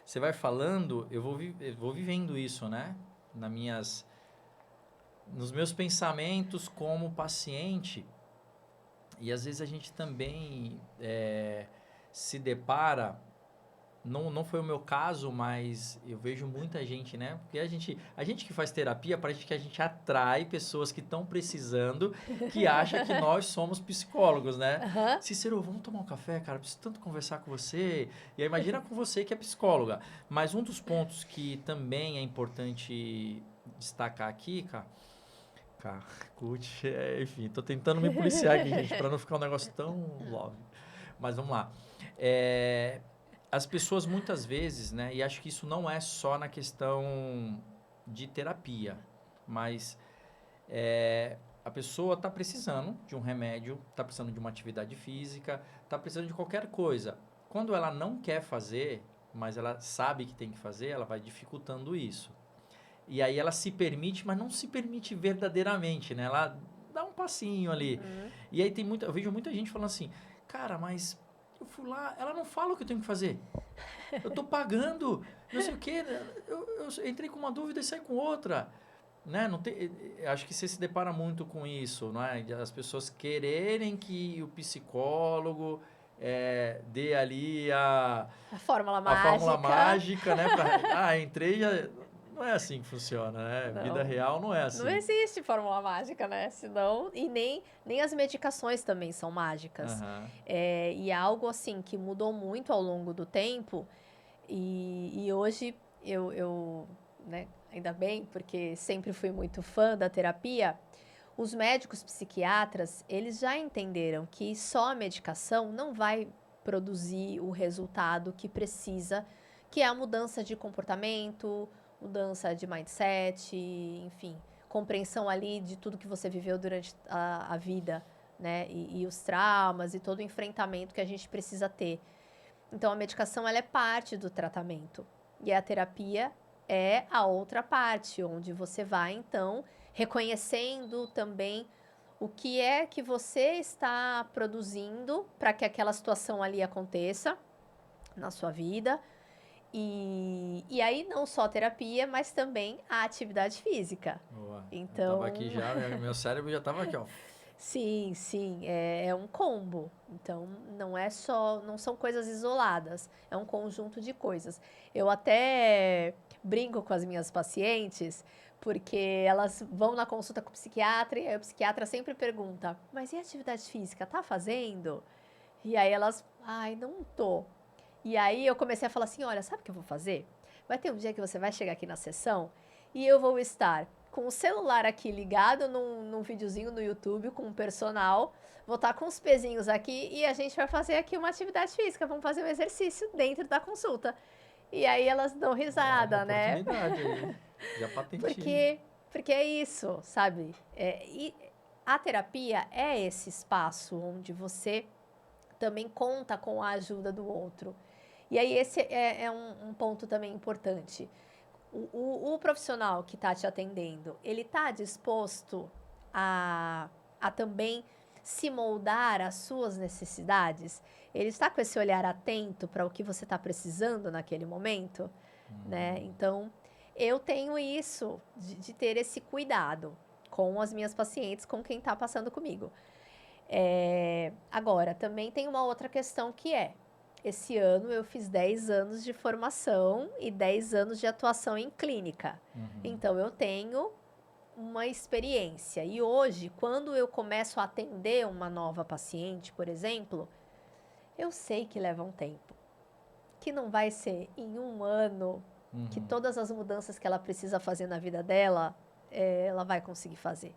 você vai falando, eu vou vivendo isso, né? Nos meus pensamentos como paciente. E às vezes a gente também se depara, não foi o meu caso, mas eu vejo muita gente, né? Porque a gente que faz terapia, parece que a gente atrai pessoas que estão precisando, que acha que nós somos psicólogos, né? Uhum. Cícero, vamos tomar um café, cara? Preciso tanto conversar com você. E aí imagina com você que é psicóloga. Mas um dos pontos que também é importante destacar aqui, cara, coach, enfim, tô tentando me policiar aqui, gente, para não ficar um negócio tão love. Mas vamos lá. As pessoas muitas vezes, né, e acho que isso não é só na questão de terapia, mas a pessoa está precisando de um remédio, está precisando de uma atividade física, está precisando de qualquer coisa. Quando ela não quer fazer, mas ela sabe que tem que fazer, ela vai dificultando isso. E aí ela se permite, mas não se permite verdadeiramente, né? Ela dá um passinho ali. E aí eu vejo muita gente falando assim, cara, mas eu fui lá, ela não fala o que eu tenho que fazer. Eu tô pagando, não sei o quê. Eu entrei com uma dúvida e saí com outra. Né? Não tem, acho que você se depara muito com isso, não é? As pessoas quererem que o psicólogo dê ali A fórmula a fórmula mágica. mágica, né? Entrei já... Não é assim que funciona, né? Vida Não. real não é Não assim. existe fórmula mágica, né? Senão, e nem as medicações também são mágicas. Aham. E é algo assim que mudou muito ao longo do tempo. E hoje né, ainda bem, porque sempre fui muito fã da terapia. Os médicos psiquiatras, eles já entenderam que só a medicação não vai produzir o resultado que precisa, que é a mudança de comportamento, mudança de mindset, enfim, compreensão ali de tudo que você viveu durante a vida, né? E os traumas e todo o enfrentamento que a gente precisa ter. Então, a medicação ela é parte do tratamento. E a terapia é a outra parte, onde você vai, então, reconhecendo também o que é que você está produzindo para que aquela situação ali aconteça na sua vida. E aí, não só a terapia, mas também a atividade física. Boa. Eu tava Então, aqui já, meu cérebro já tava aqui, ó. sim, é um combo. Então, não são coisas isoladas, é um conjunto de coisas. Eu até brinco com as minhas pacientes, porque elas vão na consulta com o psiquiatra e aí o psiquiatra sempre pergunta: mas e a atividade física, tá fazendo? E aí elas, ai, não tô. E aí eu comecei a falar assim: olha, sabe o que eu vou fazer? Vai ter um dia que você vai chegar aqui na sessão e eu vou estar com o celular aqui ligado num videozinho no YouTube com um personal, vou estar com os pezinhos aqui e a gente vai fazer aqui uma atividade física, vamos fazer um exercício dentro da consulta. E aí elas dão risada, Uma né? oportunidade aí. Já patentei. Porque é isso, sabe? E a terapia é esse espaço onde você também conta com a ajuda do outro. E aí esse é um ponto também importante. O profissional que está te atendendo, ele está disposto a também se moldar às suas necessidades? Ele está com esse olhar atento para o que você está precisando naquele momento? Né? Então, eu tenho isso, de ter esse cuidado com as minhas pacientes, com quem está passando comigo. Agora, também tem uma outra questão que esse ano eu fiz 10 anos de formação e 10 anos de atuação em clínica. Então, eu tenho uma experiência. E hoje, quando eu começo a atender uma nova paciente, por exemplo, eu sei que leva um tempo. Que não vai ser em um ano que todas as mudanças que ela precisa fazer na vida dela, ela vai conseguir fazer.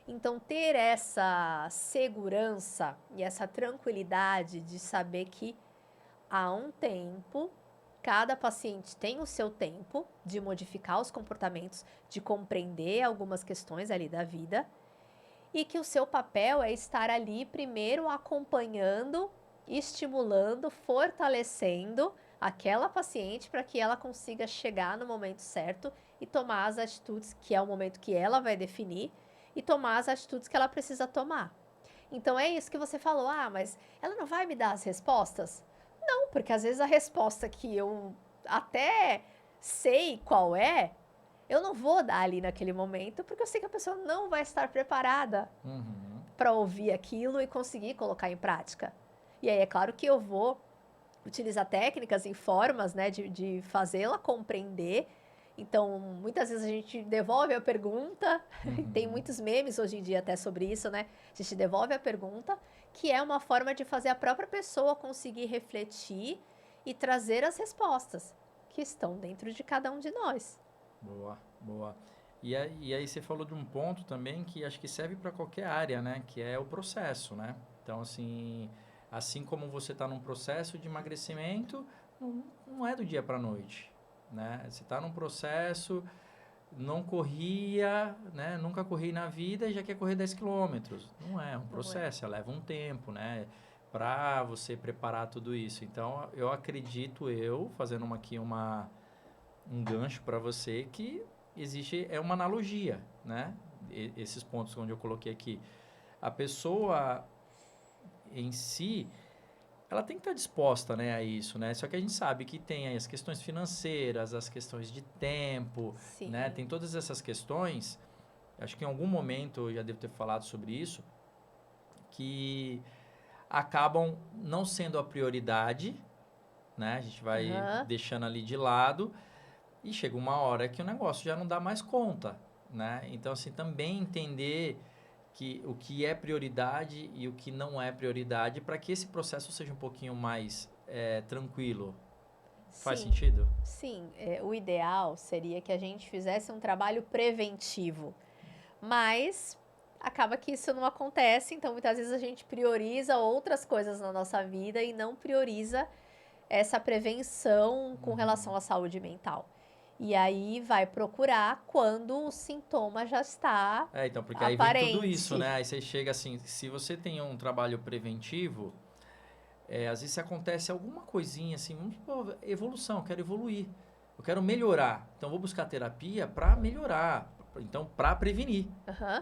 Então, ter essa segurança e essa tranquilidade de saber que há um tempo Cada paciente tem o seu tempo de modificar os comportamentos, de compreender algumas questões ali da vida, e que o seu papel é estar ali primeiro acompanhando, estimulando, fortalecendo aquela paciente para que ela consiga chegar no momento certo e tomar as atitudes, que é o momento que ela vai definir, e tomar as atitudes que ela precisa tomar. Então é isso que você falou, mas ela não vai me dar as respostas? Não, porque às vezes a resposta que eu até sei qual é, eu não vou dar ali naquele momento, porque eu sei que a pessoa não vai estar preparada para ouvir aquilo e conseguir colocar em prática. E aí é claro que eu vou utilizar técnicas e formas, né, de fazê-la compreender. Então, muitas vezes a gente devolve a pergunta, tem muitos memes hoje em dia até sobre isso, né? A gente devolve a pergunta, que é uma forma de fazer a própria pessoa conseguir refletir e trazer as respostas que estão dentro de cada um de nós. Boa, boa. E aí você falou de um ponto também que acho que serve para qualquer área, né? Que é o processo, né? Então, assim como você está num processo de emagrecimento, não é do dia para a noite, né? Você está num processo, não corria, né? Nunca corri na vida e já quer correr 10 quilômetros. Não é um processo, leva um tempo, né? Para você preparar tudo isso. Então, eu acredito, fazendo um gancho para você, que é uma analogia, né? Esses pontos onde eu coloquei aqui. A pessoa em si, ela tem que estar disposta, né, a isso, né? Só que a gente sabe que tem aí as questões financeiras, as questões de tempo, Sim. né? Tem todas essas questões. Acho que em algum momento eu já devo ter falado sobre isso, que acabam não sendo a prioridade, né? A gente vai deixando ali de lado e chega uma hora que o negócio já não dá mais conta, né? Então, assim, também entender que o que é prioridade e o que não é prioridade para que esse processo seja um pouquinho mais tranquilo. Faz sentido? Sim. O ideal seria que a gente fizesse um trabalho preventivo, mas acaba que isso não acontece, então muitas vezes a gente prioriza outras coisas na nossa vida e não prioriza essa prevenção com relação à saúde mental. E aí vai procurar quando o sintoma já está então, porque aparente. Aí vem tudo isso, né? Aí você chega assim, se você tem um trabalho preventivo, às vezes acontece alguma coisinha assim, evolução, eu quero evoluir, eu quero melhorar. Então, vou buscar terapia para melhorar, então, para prevenir,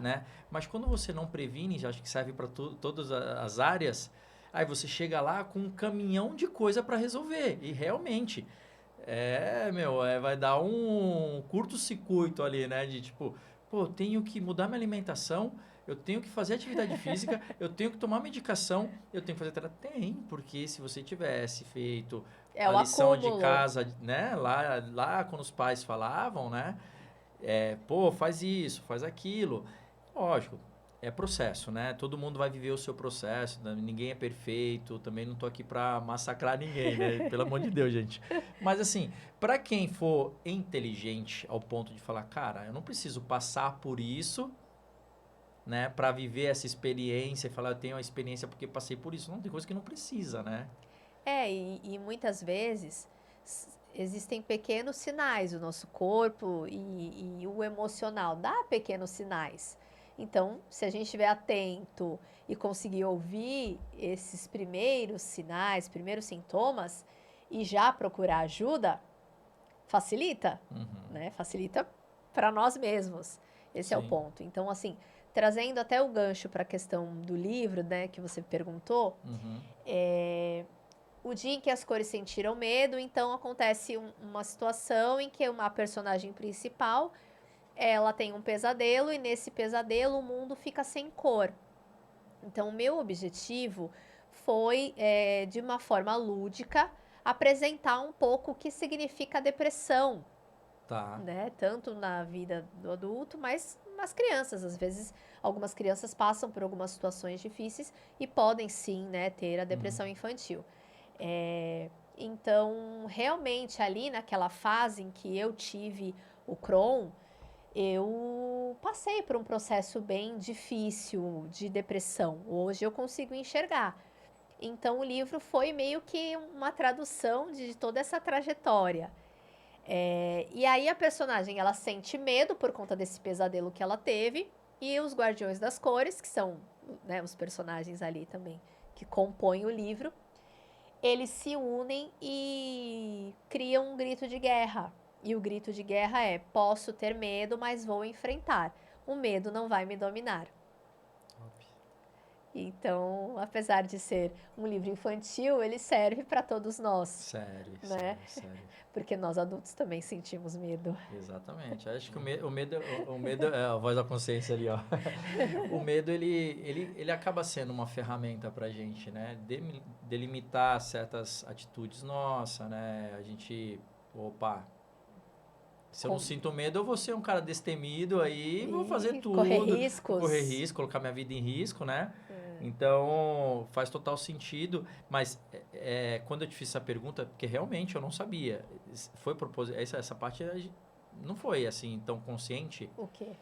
né? Mas quando você não previne, já acho que serve para todas as áreas, aí você chega lá com um caminhão de coisa para resolver. E realmente, vai dar um curto-circuito ali, né? De tipo, tenho que mudar minha alimentação, eu tenho que fazer atividade física, eu tenho que tomar medicação, eu tenho que fazer terapia. Porque se você tivesse feito a lição de casa, né? Lá quando os pais falavam, né? Faz isso, faz aquilo. Lógico, é processo, né? Todo mundo vai viver o seu processo, ninguém é perfeito, também não tô aqui para massacrar ninguém, né? Pelo amor de Deus, gente. Mas assim, para quem for inteligente ao ponto de falar, cara, eu não preciso passar por isso, né, para viver essa experiência e falar, eu tenho a experiência porque passei por isso. Não, tem coisa que não precisa, né? E muitas vezes existem pequenos sinais, o nosso corpo e o emocional dá pequenos sinais. Então, se a gente estiver atento e conseguir ouvir esses primeiros sinais, primeiros sintomas e já procurar ajuda, facilita, né? Facilita para nós mesmos. Esse é o ponto. Então, assim, trazendo até o gancho para a questão do livro, né, que você perguntou, o dia em que as cores sentiram medo, então acontece uma situação em que uma personagem principal, ela tem um pesadelo e nesse pesadelo o mundo fica sem cor. Então, o meu objetivo foi, de uma forma lúdica, apresentar um pouco o que significa depressão. Tá. Né? Tanto na vida do adulto, mas nas crianças. Às vezes, algumas crianças passam por algumas situações difíceis e podem sim, né, ter a depressão infantil. Então, realmente, ali naquela fase em que eu tive o Crohn, eu passei por um processo bem difícil de depressão. Hoje eu consigo enxergar. Então, o livro foi meio que uma tradução de toda essa trajetória. E aí, a personagem, ela sente medo por conta desse pesadelo que ela teve. E os Guardiões das Cores, que são, né, os personagens ali também que compõem o livro, eles se unem e criam um grito de guerra. E o grito de guerra é: posso ter medo, mas vou enfrentar. O medo não vai me dominar. Então, apesar de ser um livro infantil, ele serve para todos nós. Sério, né? sério. Porque nós adultos também sentimos medo. Exatamente. Acho que o medo é a voz da consciência ali, ó. O medo, ele acaba sendo uma ferramenta pra gente, né? Delimitar certas atitudes nossas, né? A gente, opa, se eu não sinto medo, eu vou ser um cara destemido aí, vou fazer tudo. Correr riscos. Correr risco, colocar minha vida em risco, né? Então, faz total sentido. Mas quando eu te fiz essa pergunta, porque realmente eu não sabia. Foi essa parte não foi assim tão consciente. O quê?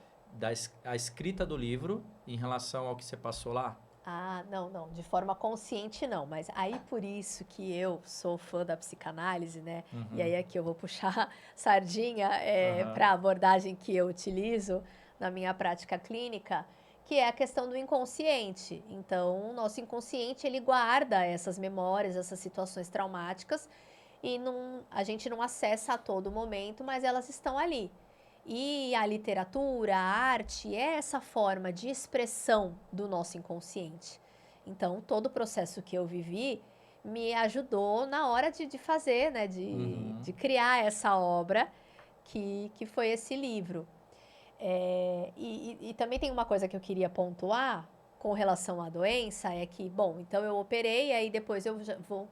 A escrita do livro em relação ao que você passou lá? Ah, não. De forma consciente, não. Mas aí, por isso que eu sou fã da psicanálise, né? Uhum. E aí aqui eu vou puxar sardinha para a abordagem que eu utilizo na minha prática clínica, que é a questão do inconsciente. Então, o nosso inconsciente, ele guarda essas memórias, essas situações traumáticas, e a gente não acessa a todo momento, mas elas estão ali. E a literatura, a arte, é essa forma de expressão do nosso inconsciente. Então, todo o processo que eu vivi me ajudou na hora de fazer, né? De criar essa obra que foi esse livro. E também tem uma coisa que eu queria pontuar com relação à doença, é que, bom, então eu operei, aí depois eu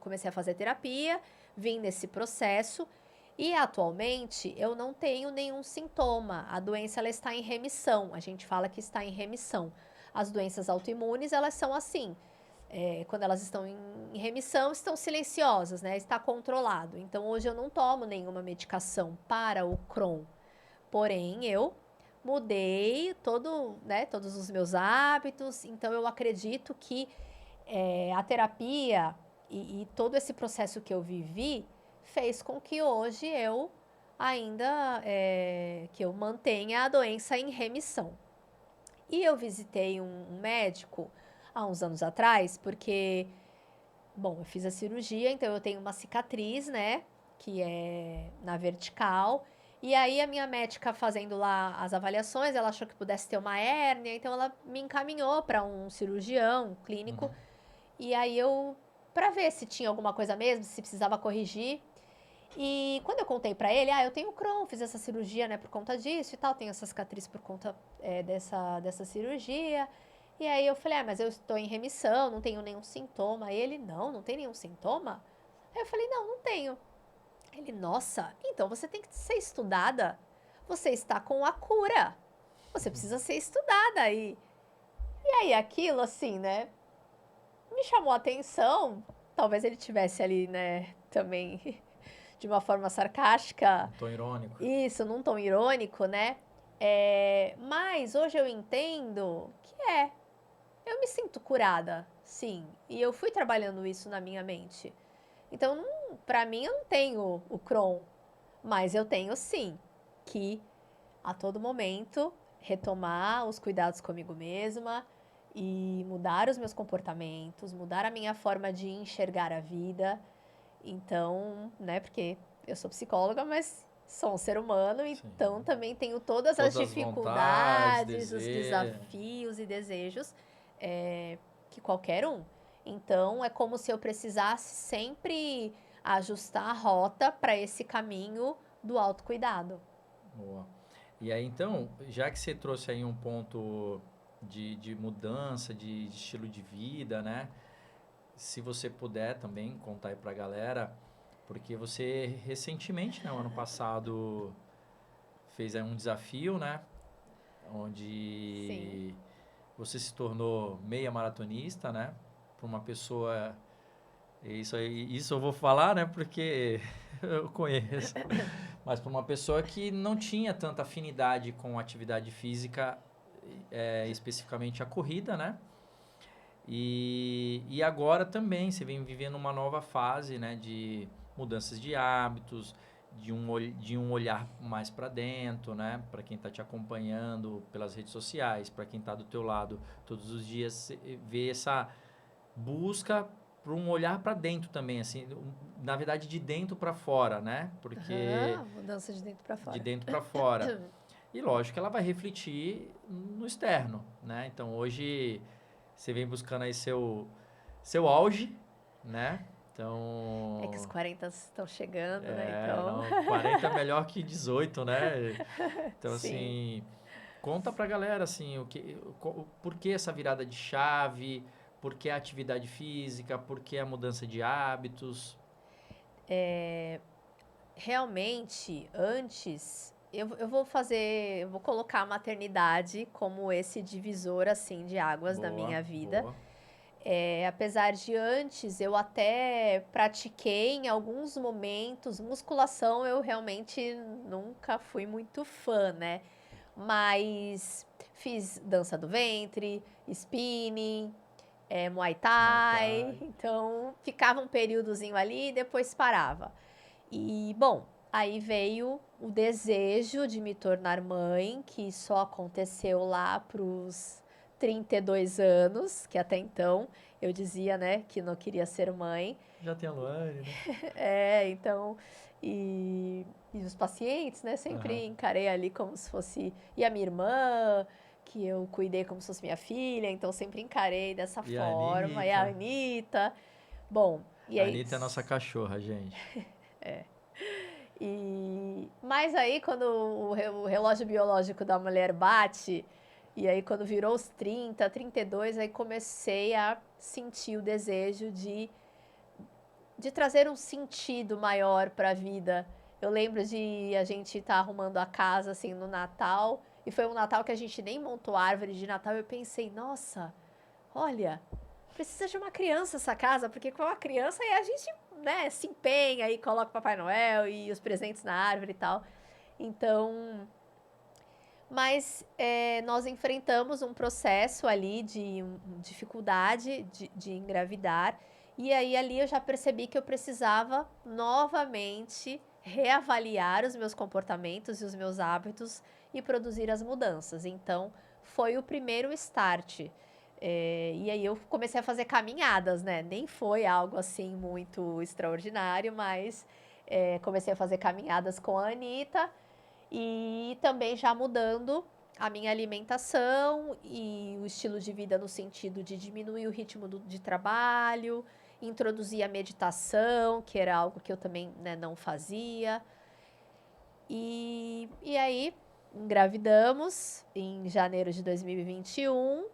comecei a fazer terapia, vim nesse processo, e atualmente eu não tenho nenhum sintoma. A doença, ela está em remissão, a gente fala que está em remissão. As doenças autoimunes, elas são assim, quando elas estão em remissão, estão silenciosas, né? Está controlado. Então, hoje eu não tomo nenhuma medicação para o Crohn, porém, eu mudei todos os meus hábitos, então eu acredito que a terapia e todo esse processo que eu vivi fez com que hoje eu ainda que eu mantenha a doença em remissão. E eu visitei um médico há uns anos atrás, porque, bom, eu fiz a cirurgia, então eu tenho uma cicatriz, né, que é na vertical. E aí a minha médica fazendo lá as avaliações, ela achou que pudesse ter uma hérnia, então ela me encaminhou para um cirurgião clínico. E aí para ver se tinha alguma coisa mesmo, se precisava corrigir. E quando eu contei para ele, eu tenho Crohn, fiz essa cirurgia, né, por conta disso e tal, tenho essa cicatriz por conta dessa cirurgia. E aí eu falei, mas eu estou em remissão, não tenho nenhum sintoma. E ele, não tem nenhum sintoma? Aí eu falei, não tenho. Ele, nossa, então você tem que ser estudada. Você está com a cura. Você precisa ser estudada. E aí aquilo, assim, né, me chamou a atenção. Talvez ele tivesse ali, né, também de uma forma sarcástica. Um tom irônico. Isso, num tom irônico, né? Mas hoje eu entendo que eu me sinto curada, sim. E eu fui trabalhando isso na minha mente. Então, para mim, eu não tenho o Crohn, mas eu tenho sim que a todo momento retomar os cuidados comigo mesma e mudar os meus comportamentos, mudar a minha forma de enxergar a vida. Então, né, porque eu sou psicóloga, mas sou um ser humano, então também tenho todas as dificuldades, os desafios e desejos que qualquer um. Então, é como se eu precisasse sempre ajustar a rota para esse caminho do autocuidado. Boa. E aí, então, já que você trouxe aí um ponto de mudança, de estilo de vida, né? Se você puder também contar aí pra galera, porque você recentemente, né, o ano passado, fez aí um desafio, né? Onde você se tornou meia maratonista, né? Para uma pessoa... Isso eu vou falar, né? Porque eu conheço. Mas para uma pessoa que não tinha tanta afinidade com atividade física, especificamente a corrida, né? E agora também você vem vivendo uma nova fase, né, de mudanças de hábitos, de um olhar mais para dentro, né, para quem está te acompanhando pelas redes sociais, para quem está do teu lado todos os dias, ver essa busca para um olhar para dentro também, assim, na verdade de dentro para fora, né, porque Mudança de dentro para de fora. dentro para fora. E lógico que ela vai refletir no externo, né? Então hoje você vem buscando aí seu auge, né? É que os Então, 40 estão chegando, né? Então, não, 40 é melhor que 18, né? Então, sim. assim, conta pra galera, assim, por que essa virada de chave, por que a atividade física, por que a mudança de hábitos. Realmente, antes, eu vou colocar a maternidade como esse divisor, assim, de águas da Boa, minha vida. boa. Apesar de antes eu até pratiquei em alguns momentos musculação, eu realmente nunca fui muito fã, né? Mas fiz dança do ventre, spinning, Muay Muay Thai, Thai. então ficava um períodozinho ali e depois parava. E, bom, aí veio o desejo de me tornar mãe, que só aconteceu lá pros 32 anos, que até então eu dizia, né, que não queria ser mãe. Já tem a Luane, né? Então, e os pacientes, né, Aham. sempre encarei ali como se fosse. E a minha irmã, que eu cuidei como se fosse minha filha, então sempre encarei dessa E a forma. E a Anitta. Anitta. Bom, e A aí. Anitta é a nossa cachorra, gente. Mas aí, quando o relógio biológico da mulher bate, e aí quando virou os 30, 32, aí comecei a sentir o desejo de trazer um sentido maior para a vida. Eu lembro de a gente estar arrumando a casa assim no Natal, e foi um Natal que a gente nem montou árvore de Natal. Eu pensei, nossa, olha, precisa de uma criança essa casa, porque com uma criança aí a gente, né, se empenha e coloca o Papai Noel e os presentes na árvore e tal. Então, mas nós enfrentamos um processo ali de dificuldade de engravidar. E aí ali eu já percebi que eu precisava novamente reavaliar os meus comportamentos e os meus hábitos e produzir as mudanças. Então, foi o primeiro start. E aí eu comecei a fazer caminhadas, né? Nem foi algo assim muito extraordinário, mas comecei a fazer caminhadas com a Anitta e também já mudando a minha alimentação e o estilo de vida no sentido de diminuir o ritmo de trabalho, introduzir a meditação, que era algo que eu também, né, não fazia. E aí, engravidamos em janeiro de 2021,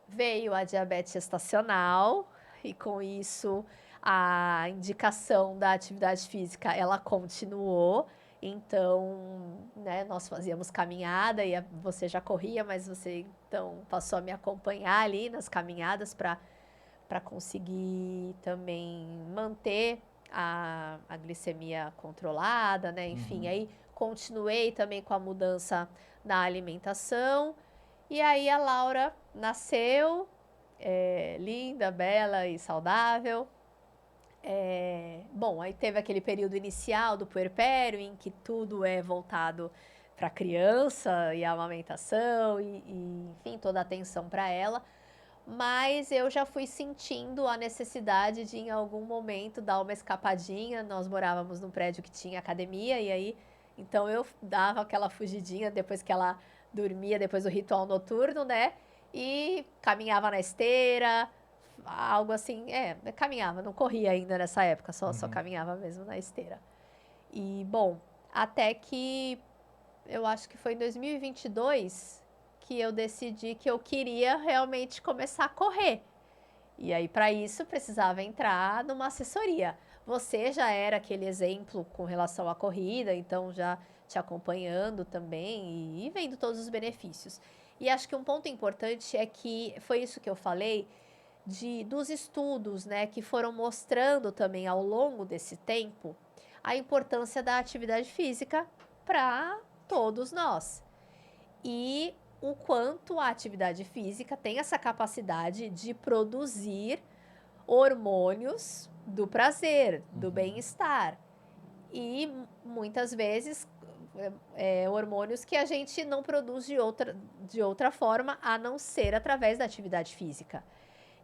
veio a diabetes gestacional e com isso a indicação da atividade física, ela continuou. Então, né, nós fazíamos caminhada e você já corria, mas você então passou a me acompanhar ali nas caminhadas para conseguir também manter a glicemia controlada, né? Enfim, Uhum. aí continuei também com a mudança na alimentação. E aí a Laura nasceu, linda, bela e saudável. Bom, aí teve aquele período inicial do puerpério, em que tudo é voltado para a criança e a amamentação, enfim, toda a atenção para ela. Mas eu já fui sentindo a necessidade de, em algum momento, dar uma escapadinha. Nós morávamos num prédio que tinha academia, e aí, então eu dava aquela fugidinha depois que ela dormia, depois do ritual noturno, né? E caminhava na esteira, algo assim. Caminhava, não corria ainda nessa época, só Uhum. caminhava mesmo na esteira. E, bom, até que eu acho que foi em 2022 que eu decidi que eu queria realmente começar a correr. E aí, para isso, precisava entrar numa assessoria. Você já era aquele exemplo com relação à corrida, então já te acompanhando também e vendo todos os benefícios. E acho que um ponto importante é que foi isso que eu falei dos estudos, né, que foram mostrando também ao longo desse tempo a importância da atividade física para todos nós. E o quanto a atividade física tem essa capacidade de produzir hormônios do prazer, do bem-estar. E muitas vezes hormônios que a gente não produz de outra forma a não ser através da atividade física.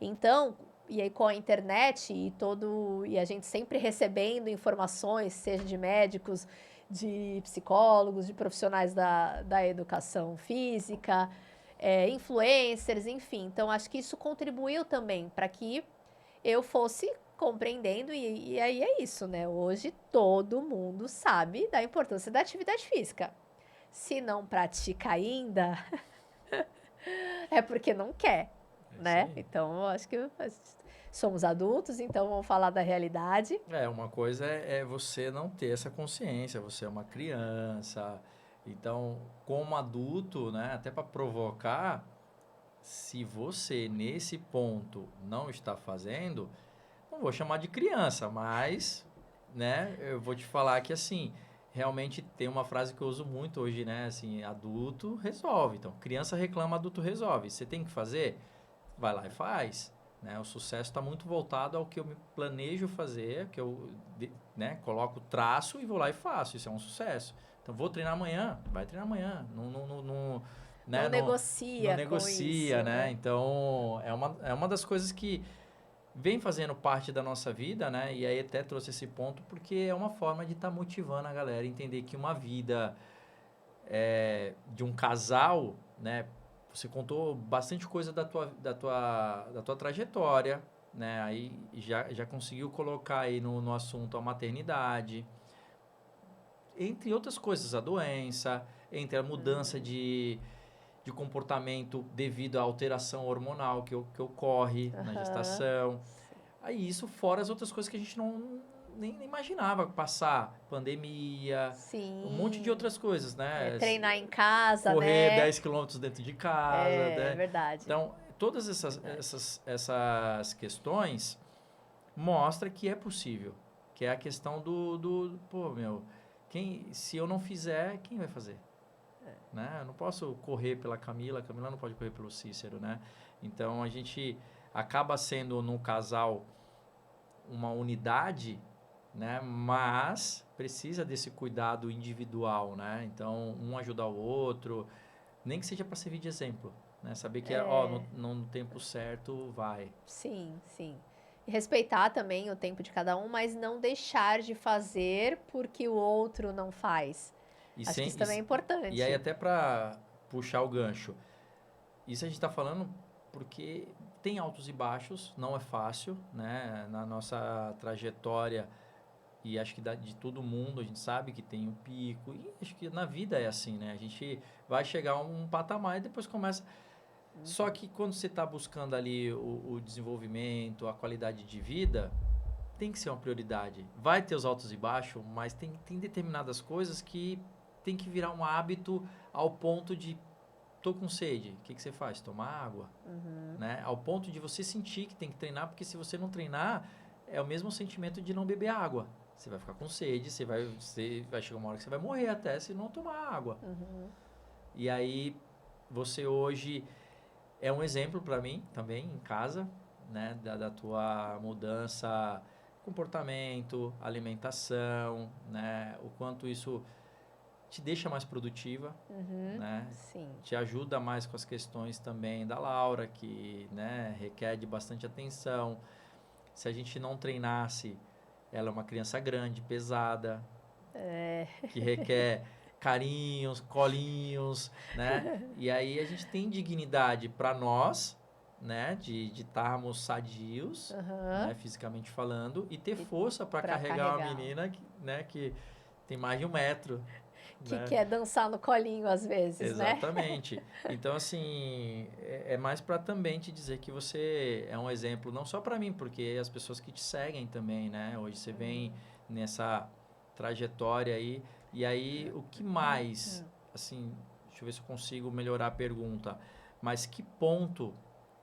Então, e aí com a internet e a gente sempre recebendo informações, seja de médicos, de psicólogos, de profissionais da educação física, influencers, enfim. Então, acho que isso contribuiu também para que eu fosse compreendendo, e aí é isso, né? Hoje todo mundo sabe da importância da atividade física. Se não pratica ainda, é porque não quer, né? Então, eu acho que somos adultos, então vamos falar da realidade. Uma coisa é você não ter essa consciência, você é uma criança. Então, como adulto, né, até para provocar, se você nesse ponto não está fazendo, não vou chamar de criança, mas, né, eu vou te falar que, assim, realmente tem uma frase que eu uso muito hoje, né, assim, adulto resolve. Então, criança reclama, adulto resolve. Você tem que fazer? Vai lá e faz. Né? O sucesso está muito voltado ao que eu me planejo fazer, que eu, né, coloco traço e vou lá e faço. Isso é um sucesso. Então, vou treinar amanhã? Vai treinar amanhã. Não negocia com isso, né? Então, é uma das coisas que vem fazendo parte da nossa vida, né? E aí até trouxe esse ponto, porque é uma forma de estar motivando a galera a entender que uma vida de um casal, né? Você contou bastante coisa da tua trajetória, né? Aí já conseguiu colocar aí no assunto a maternidade, entre outras coisas, a doença, entre a mudança de comportamento devido à alteração hormonal que ocorre na gestação. Aí isso fora as outras coisas que a gente nem imaginava passar, pandemia, Sim. Um monte de outras coisas, né? Treinar em casa, correr né? 10 quilômetros dentro de casa, né? É verdade. Então, todas essas questões mostram que é possível, que é a questão se eu não fizer, quem vai fazer? Né? Eu não posso correr pela Camila, a Camila não pode correr pelo Cícero, né? Então, a gente acaba sendo, no casal, uma unidade, né? Mas precisa desse cuidado individual, né? Então, um ajudar o outro, nem que seja para servir de exemplo, né? Saber que no tempo certo vai. Sim, sim. E respeitar também o tempo de cada um, mas não deixar de fazer porque o outro não faz. Acho que isso também é importante. E aí, até para puxar o gancho, isso a gente está falando porque tem altos e baixos, não é fácil, né? Na nossa trajetória, e acho que de todo mundo, a gente sabe que tem um pico, e acho que na vida é assim, né? A gente vai chegar a um patamar e depois começa... Só que quando você está buscando ali o desenvolvimento, a qualidade de vida, tem que ser uma prioridade. Vai ter os altos e baixos, mas tem determinadas coisas que tem que virar um hábito ao ponto de tô com sede, o que você faz? Tomar água, né? Ao ponto de você sentir que tem que treinar, porque se você não treinar, é o mesmo sentimento de não beber água. Você vai ficar com sede, você vai chegar uma hora que você vai morrer até se não tomar água. E aí, você hoje é um exemplo para mim também, em casa, né? Da tua mudança, comportamento, alimentação, né? O quanto isso te deixa mais produtiva, né? Sim. Te ajuda mais com as questões também da Laura, que, né, requer de bastante atenção. Se a gente não treinasse, ela é uma criança grande, pesada, que requer carinhos, colinhos, né? E aí a gente tem dignidade para nós, né, de estarmos sadios, né, fisicamente falando, e ter força para carregar uma menina que tem mais de 1 metro. Que quer dançar no colinho às vezes, Exatamente. Né? Então, assim, é mais para também te dizer que você é um exemplo, não só para mim, porque as pessoas que te seguem também, né? Hoje você vem nessa trajetória aí. E aí, o que mais, assim, deixa eu ver se eu consigo melhorar a pergunta, mas que ponto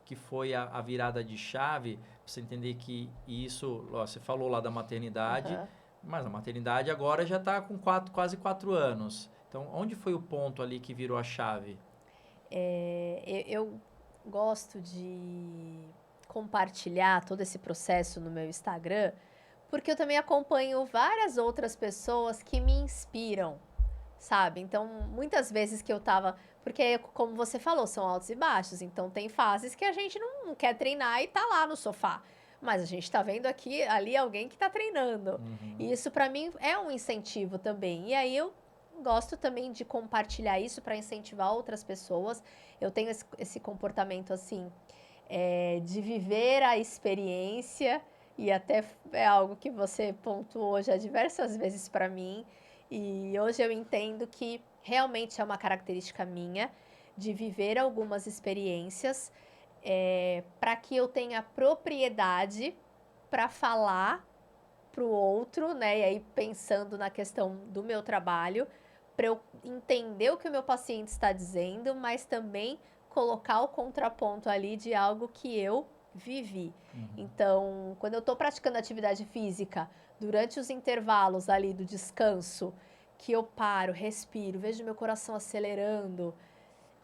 que foi a virada de chave para você entender que isso, você falou lá da maternidade, mas a maternidade agora já está com quase 4 anos. Então, onde foi o ponto ali que virou a chave? Eu gosto de compartilhar todo esse processo no meu Instagram, porque eu também acompanho várias outras pessoas que me inspiram, sabe? Então, muitas vezes que eu tava. Porque, como você falou, são altos e baixos. Então, tem fases que a gente não quer treinar e tá lá no sofá. Mas a gente tá vendo aqui, ali, alguém que tá treinando. E isso, pra mim, é um incentivo também. E aí, eu gosto também de compartilhar isso para incentivar outras pessoas. Eu tenho esse comportamento, assim, de viver a experiência. E até é algo que você pontuou já diversas vezes para mim. E hoje eu entendo que realmente é uma característica minha de viver algumas experiências para que eu tenha propriedade para falar para o outro, né? E aí pensando na questão do meu trabalho, para eu entender o que o meu paciente está dizendo, mas também colocar o contraponto ali de algo que eu vivi. Então, quando eu estou praticando atividade física, durante os intervalos ali do descanso, que eu paro, respiro, vejo meu coração acelerando.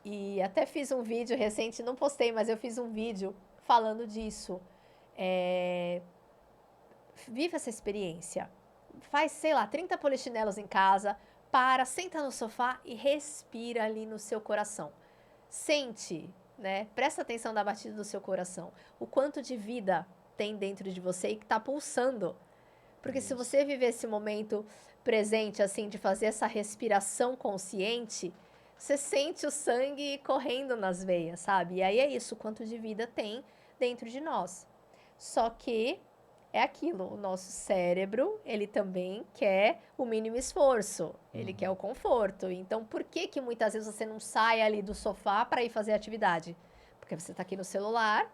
E até fiz um vídeo recente, não postei, mas eu fiz um vídeo falando disso. Vive essa experiência. Faz, sei lá, 30 polichinelos em casa, senta no sofá e respira ali no seu coração. Sente, né? Presta atenção na batida do seu coração. O quanto de vida tem dentro de você e que está pulsando. Porque se você viver esse momento presente, assim, de fazer essa respiração consciente, você sente o sangue correndo nas veias, sabe? E aí é isso, o quanto de vida tem dentro de nós. Só que é aquilo, o nosso cérebro, ele também quer o mínimo esforço, ele quer o conforto. Então, por que que muitas vezes você não sai ali do sofá para ir fazer atividade? Porque você está aqui no celular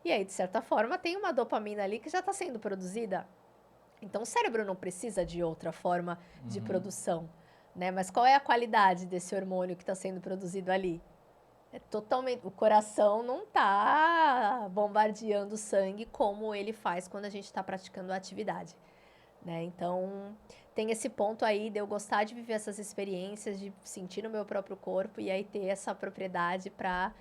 e aí, de certa forma, tem uma dopamina ali que já está sendo produzida. Então, o cérebro não precisa de outra forma de produção, né? Mas qual é a qualidade desse hormônio que está sendo produzido ali? É totalmente. O coração não está bombardeando sangue como ele faz quando a gente está praticando a atividade, né? Então, tem esse ponto aí de eu gostar de viver essas experiências, de sentir no meu próprio corpo e aí ter essa propriedade para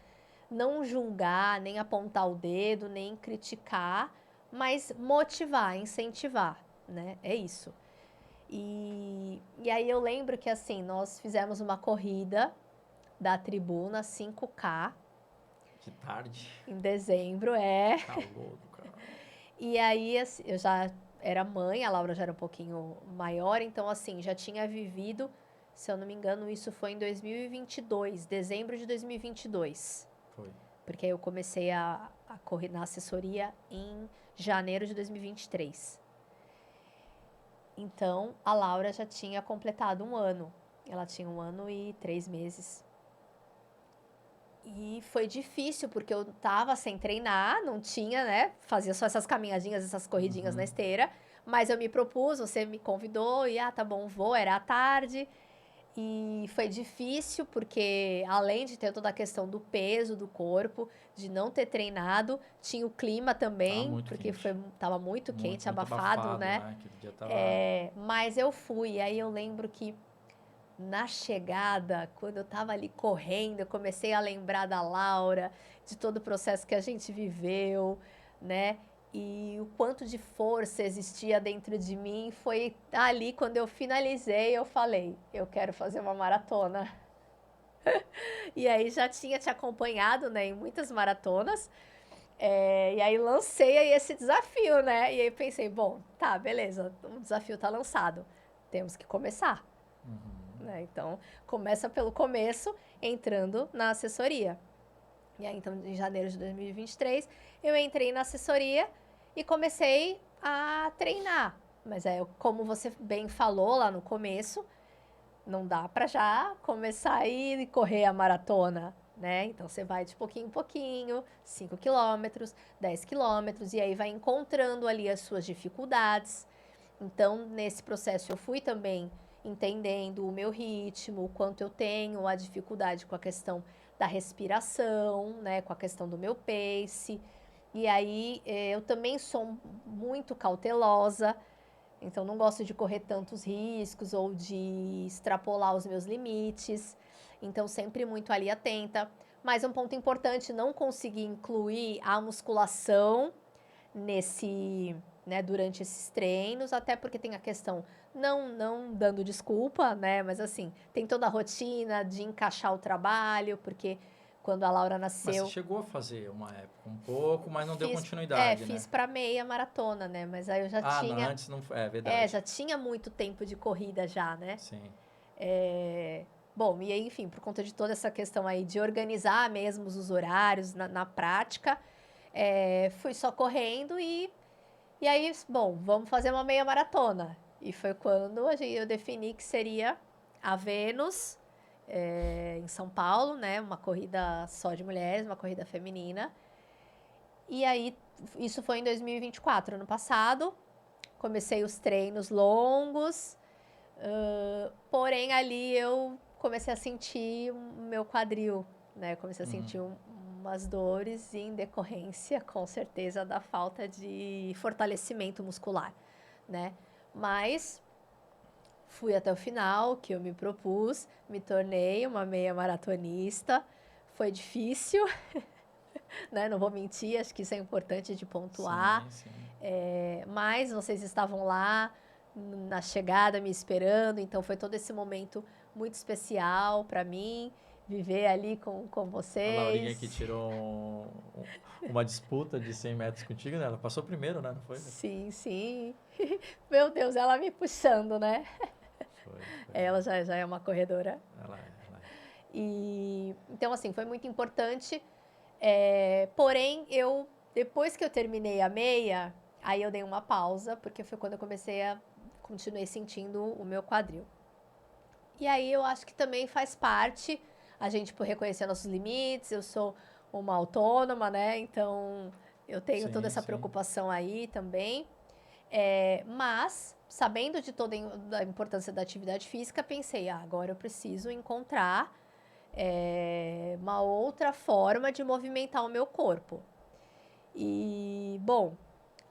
não julgar, nem apontar o dedo, nem criticar, mas motivar, incentivar, né? É isso. E aí eu lembro que, assim, nós fizemos uma corrida da Tribuna 5K. Que tarde. Em dezembro, Tá louco, cara. E aí, assim, eu já era mãe, a Laura já era um pouquinho maior, então, assim, já tinha vivido, se eu não me engano, isso foi em 2022, dezembro de 2022. Foi. Porque aí eu comecei a correr na assessoria em janeiro de 2023. Então, a Laura já tinha completado um ano. Ela tinha 1 ano e 3 meses. E foi difícil, porque eu tava sem treinar, não tinha, né? Fazia só essas caminhadinhas, essas corridinhas na esteira. Mas eu me propus, você me convidou, e tá bom, vou, era à tarde. E foi difícil, porque além de ter toda a questão do peso do corpo, de não ter treinado, tinha o clima também, porque tava muito quente, abafado, né? Aquele dia tava... Mas eu fui, aí eu lembro que na chegada, quando eu tava ali correndo, eu comecei a lembrar da Laura, de todo o processo que a gente viveu, né? E o quanto de força existia dentro de mim. Foi ali, quando eu finalizei, eu falei, eu quero fazer uma maratona. E aí já tinha te acompanhado, né, em muitas maratonas. E aí lancei aí esse desafio, né? E aí pensei, bom, tá, beleza, o desafio tá lançado. Temos que começar. Né? Então, começa pelo começo, entrando na assessoria. E aí, então, em janeiro de 2023, eu entrei na assessoria e comecei a treinar. Mas como você bem falou lá no começo, não dá para já começar a ir e correr a maratona, né? Então, você vai de pouquinho em pouquinho, 5 quilômetros, 10 quilômetros, e aí vai encontrando ali as suas dificuldades. Então, nesse processo, eu fui também entendendo o meu ritmo, o quanto eu tenho, a dificuldade com a questão da respiração, né, com a questão do meu pace. E aí, eu também sou muito cautelosa, então não gosto de correr tantos riscos ou de extrapolar os meus limites. Então, sempre muito ali atenta. Mas um ponto importante, não consegui incluir a musculação durante esses treinos, até porque tem a questão, não dando desculpa, né? Mas assim, tem toda a rotina de encaixar o trabalho, porque quando a Laura Mas você nasceu, chegou a fazer uma época um pouco, mas não deu continuidade, né? fiz para meia maratona, né? Mas aí eu já Ah, não, tinha, antes não foi. É verdade. já tinha muito tempo de corrida já, né? Sim. Bom, e aí, enfim, por conta de toda essa questão aí de organizar mesmo os horários na prática, fui só correndo e aí, bom, vamos fazer uma meia maratona. E foi quando eu defini que seria a Vênus, em São Paulo, né? Uma corrida só de mulheres, uma corrida feminina. E aí, isso foi em 2024, ano passado. Comecei os treinos longos, porém ali eu comecei a sentir o meu quadril, né? Comecei a sentir umas dores em decorrência, com certeza, da falta de fortalecimento muscular, né? Mas fui até o final, que eu me propus, me tornei uma meia maratonista. Foi difícil, né? Não vou mentir, acho que isso é importante de pontuar. Sim. Mas vocês estavam lá na chegada me esperando, então foi todo esse momento muito especial para mim, viver ali com A Laurinha que vocês. tirou uma disputa de 100 metros contigo, né? Ela passou primeiro, né? Não foi? Sim, sim. Meu Deus, ela me puxando, né? Foi. Ela já é uma corredora. Ela é. Então, assim, foi muito importante. Porém, depois que eu terminei a meia, aí eu dei uma pausa, porque foi quando eu continuei sentindo o meu quadril. E aí eu acho que também faz parte a gente reconhecer nossos limites. Eu sou uma autônoma, né? Então eu tenho toda essa preocupação aí também. Mas, sabendo de toda a importância da atividade física, pensei, agora eu preciso encontrar uma outra forma de movimentar o meu corpo. E, bom,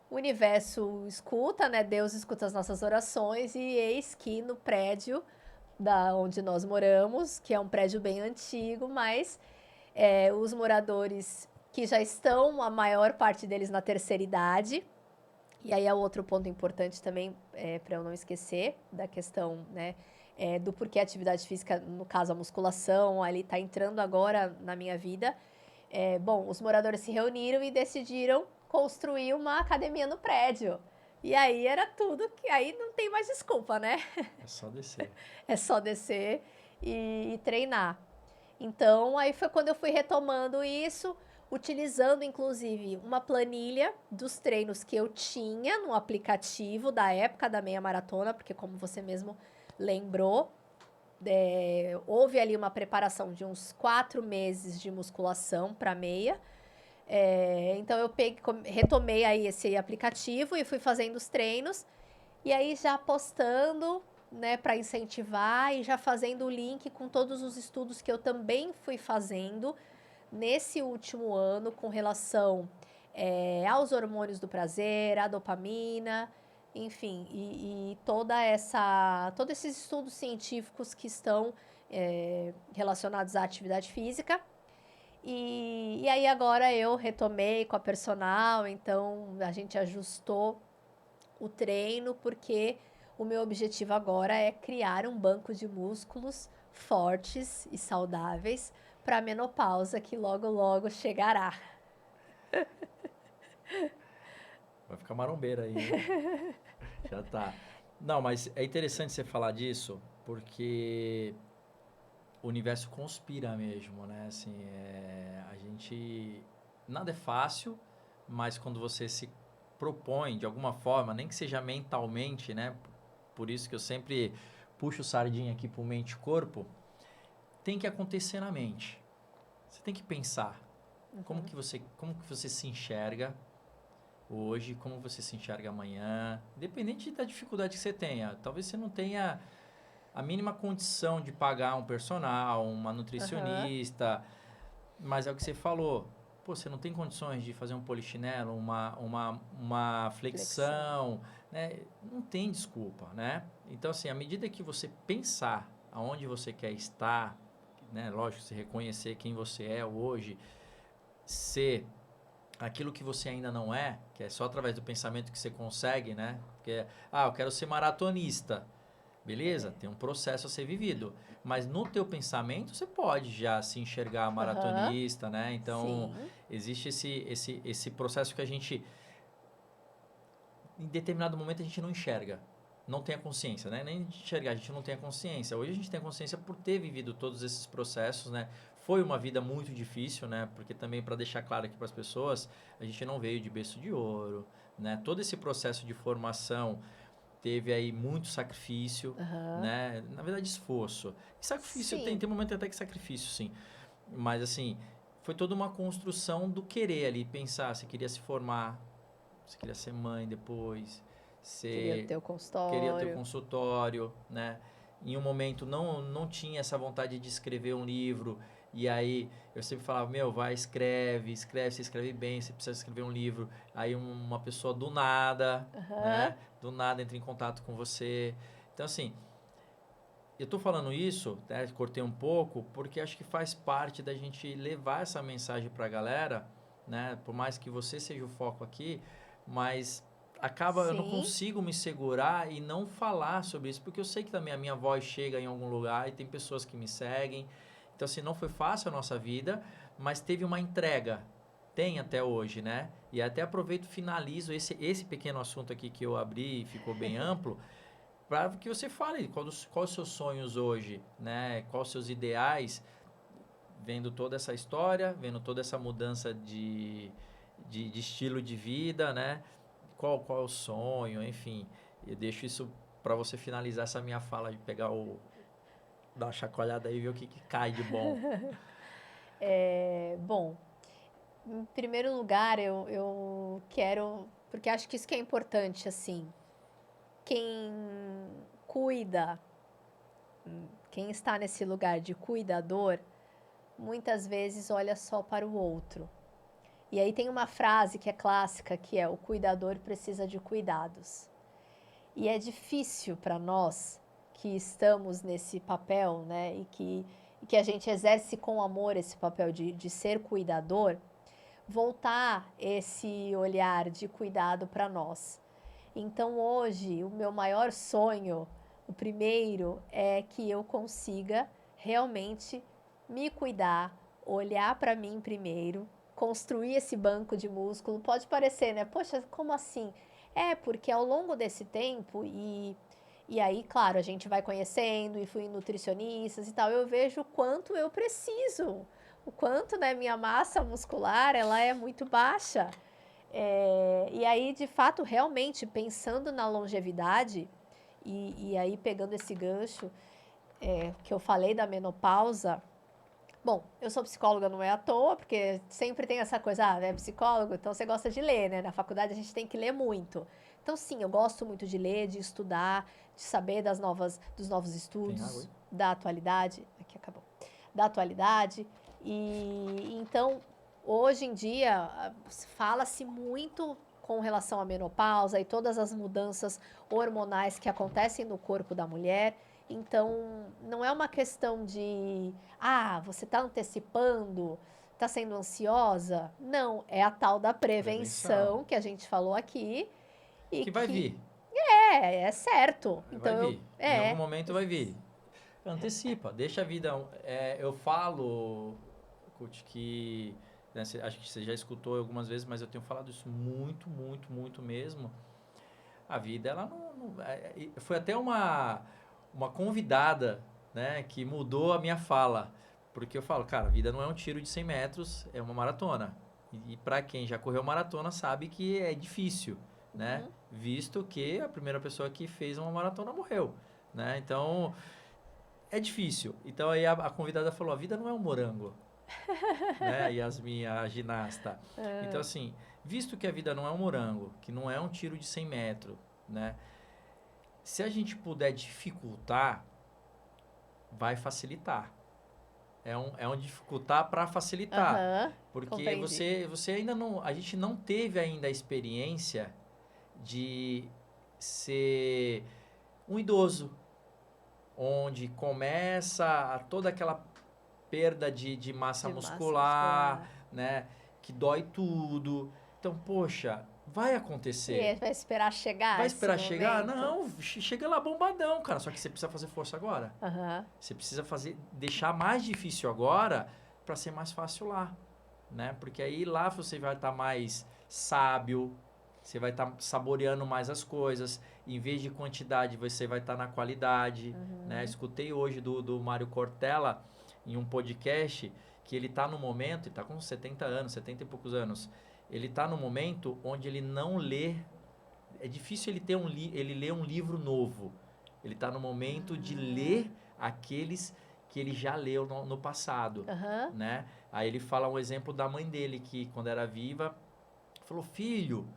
o universo escuta, né? Deus escuta as nossas orações e eis que no prédio da onde nós moramos, que é um prédio bem antigo, mas os moradores que já estão, a maior parte deles na terceira idade, e aí é outro ponto importante também, para eu não esquecer, da questão, né, do porquê a atividade física, no caso a musculação, ali está entrando agora na minha vida. Bom, os moradores se reuniram e decidiram construir uma academia no prédio. E aí era tudo que... Aí não tem mais desculpa, né? É só descer. É só descer e treinar. Então, aí foi quando eu fui retomando isso, utilizando inclusive uma planilha dos treinos que eu tinha no aplicativo da época da meia maratona, porque como você mesmo lembrou, houve ali uma preparação de uns 4 meses de musculação para meia. Então eu retomei aí esse aplicativo e fui fazendo os treinos, e aí já postando, né, para incentivar, e já fazendo o link com todos os estudos que eu também fui fazendo nesse último ano com relação aos hormônios do prazer, à dopamina, enfim, e todos esses estudos científicos que estão relacionados à atividade física. E aí agora eu retomei com a personal, então a gente ajustou o treino, porque o meu objetivo agora é criar um banco de músculos fortes e saudáveis para a menopausa, que logo, logo chegará. Vai ficar marombeira aí, né? Já tá. Não, mas é interessante você falar disso, porque o universo conspira mesmo, né? Assim, a gente... Nada é fácil, mas quando você se propõe de alguma forma, nem que seja mentalmente, né? Por isso que eu sempre puxo sardinha aqui pro mente e corpo, tem que acontecer na mente. Você tem que pensar como que você se enxerga hoje, como você se enxerga amanhã, independente da dificuldade que você tenha. Talvez você não tenha a mínima condição de pagar um personal, uma nutricionista, mas é o que você falou. Pô, você não tem condições de fazer um polichinelo, uma flexão, né? Não tem desculpa, né? Então, assim, à medida que você pensar aonde você quer estar, né? Lógico, se reconhecer quem você é hoje, ser aquilo que você ainda não é, que é só através do pensamento que você consegue, né? Porque, eu quero ser maratonista. Beleza? Tem um processo a ser vivido. Mas no teu pensamento, você pode já se enxergar Aham. maratonista, né? Então, Sim. existe esse processo que a gente, em determinado momento, a gente não enxerga. Não tem a consciência, né? Nem de enxergar, a gente não tem a consciência. Hoje a gente tem a consciência por ter vivido todos esses processos, né? Foi uma vida muito difícil, né? Porque também, para deixar claro aqui para as pessoas, a gente não veio de berço de ouro, né? Todo esse processo de formação teve aí muito sacrifício, Aham. né? Na verdade, esforço. E sacrifício, Sim. tem momento até que sacrifício, sim. Mas, assim, foi toda uma construção do querer ali, pensar, você queria se formar, você queria ser mãe depois, Queria você ter o queria ter o consultório. consultório, né? Em um momento não tinha essa vontade de escrever um livro, e aí eu sempre falava, meu, vai, escreve, você escreve bem, você precisa escrever um livro. Aí uma pessoa do nada, Aham. né? Do nada entra em contato com você. Então, assim, eu tô falando isso, né, cortei um pouco, porque acho que faz parte da gente levar essa mensagem pra galera, né? Por mais que você seja o foco aqui, mas eu não Sim. consigo me segurar e não falar sobre isso, porque eu sei que também a minha voz chega em algum lugar e tem pessoas que me seguem. Então, assim, não foi fácil a nossa vida, mas teve uma entrega. Tem até hoje, né? E até aproveito e finalizo esse pequeno assunto aqui que eu abri e ficou bem amplo, para que você fale quais os seus sonhos hoje, né? Quais os seus ideais, vendo toda essa história, vendo toda essa mudança de estilo de vida, né? Qual é o sonho, enfim. Eu deixo isso para você finalizar essa minha fala, de dar uma chacoalhada aí e ver o que cai de bom. Bom, em primeiro lugar, eu quero. Porque acho que isso que é importante, assim. Quem cuida, quem está nesse lugar de cuidador, muitas vezes olha só para o outro. E aí tem uma frase que é clássica, que é: o cuidador precisa de cuidados. E é difícil para nós que estamos nesse papel, né, e que a gente exerce com amor esse papel de ser cuidador, voltar esse olhar de cuidado para nós. Então hoje, o meu maior sonho, o primeiro, é que eu consiga realmente me cuidar, olhar para mim primeiro, construir esse banco de músculo. Pode parecer, né? Poxa, como assim? É porque ao longo desse tempo e aí, claro, a gente vai conhecendo e fui em nutricionistas e tal, eu vejo o quanto eu preciso, o quanto, né, minha massa muscular, ela é muito baixa. E aí, de fato, realmente, pensando na longevidade, e aí pegando esse gancho que eu falei da menopausa, bom, eu sou psicóloga, não é à toa, porque sempre tem essa coisa, é psicólogo, então você gosta de ler, né? Na faculdade a gente tem que ler muito. Então, sim, eu gosto muito de ler, de estudar, de saber dos novos Tem água estudos, aí? da atualidade. Aqui acabou. Da atualidade. E então, hoje em dia, fala-se muito com relação à menopausa e todas as mudanças hormonais que acontecem no corpo da mulher. Então, não é uma questão de, você está antecipando, está sendo ansiosa. Não, é a tal da Prevenção. prevenção que a gente falou aqui e Que vai que vir. é certo. Vai Então, vir. Em algum momento vai vir. Antecipa, deixa a vida. Eu falo, Coach, que né, acho que você já escutou algumas vezes, mas eu tenho falado isso muito, muito, muito mesmo. A vida, ela foi até uma convidada, né, que mudou a minha fala. Porque eu falo, cara, a vida não é um tiro de 100 metros, é uma maratona. E para quem já correu maratona sabe que é difícil, né? uhum, Visto que a primeira pessoa que fez uma maratona morreu, né? Então, é difícil. Então aí a convidada falou, a vida não é um morango, né? Yasmin, a ginasta. Então assim, visto que a vida não é um morango, que não é um tiro de 100 metros, né? Se a gente puder dificultar, vai facilitar. É um dificultar para facilitar. aham, Porque compreendi. você ainda não... A gente não teve ainda a experiência de ser um idoso, onde começa toda aquela perda de massa De massa muscular, né? Que dói tudo. Então, poxa, vai E acontecer. aí vai esperar chegar Vai esse esperar chegar? momento? Não, chega lá bombadão, cara. Só que você precisa fazer força agora. Aham. Você precisa deixar mais difícil agora para ser mais fácil lá, né? Porque aí lá você vai estar mais sábio, você vai estar saboreando mais as coisas. Em vez de quantidade, você vai estar na qualidade, né? Escutei hoje do Mário Cortella em um podcast que ele está no momento, ele está com 70 anos, 70 e poucos anos. Ele está no momento onde ele não lê. É difícil ele ter ele ler um livro novo. Ele está no momento de ler aqueles que ele já leu no passado, Aham. né? Aí ele fala um exemplo da mãe dele, que quando era viva, falou, filho,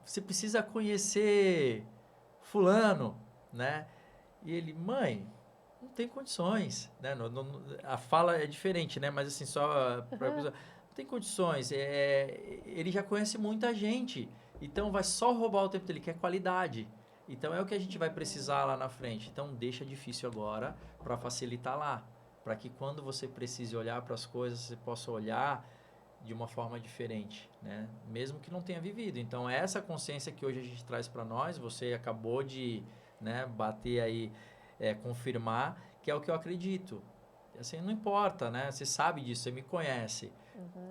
você precisa conhecer fulano, né? E ele, mãe, não tem condições, né? A fala é diferente, né? Mas assim, só para Aham. não tem condições. Ele já conhece muita gente, então vai só roubar o tempo dele, que é qualidade. Então é o que a gente vai precisar lá na frente. Então deixa difícil agora para facilitar lá, para que quando você precise olhar para as coisas, você possa olhar de uma forma diferente, né? Mesmo que não tenha vivido. Então essa consciência que hoje a gente traz para nós, você acabou de, né, bater aí, confirmar que é o que eu acredito. Assim, não importa, né? Você sabe disso, você me conhece.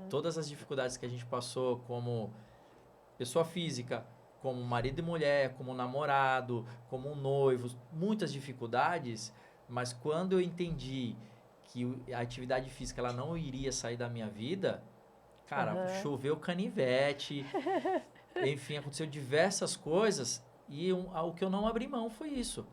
Todas as dificuldades que a gente passou como pessoa física, como marido e mulher, como namorado, como noivo, muitas dificuldades, mas quando eu entendi que a atividade física ela não iria sair da minha vida, cara, Aham. choveu canivete, enfim, aconteceu diversas coisas e o que eu não abri mão foi isso.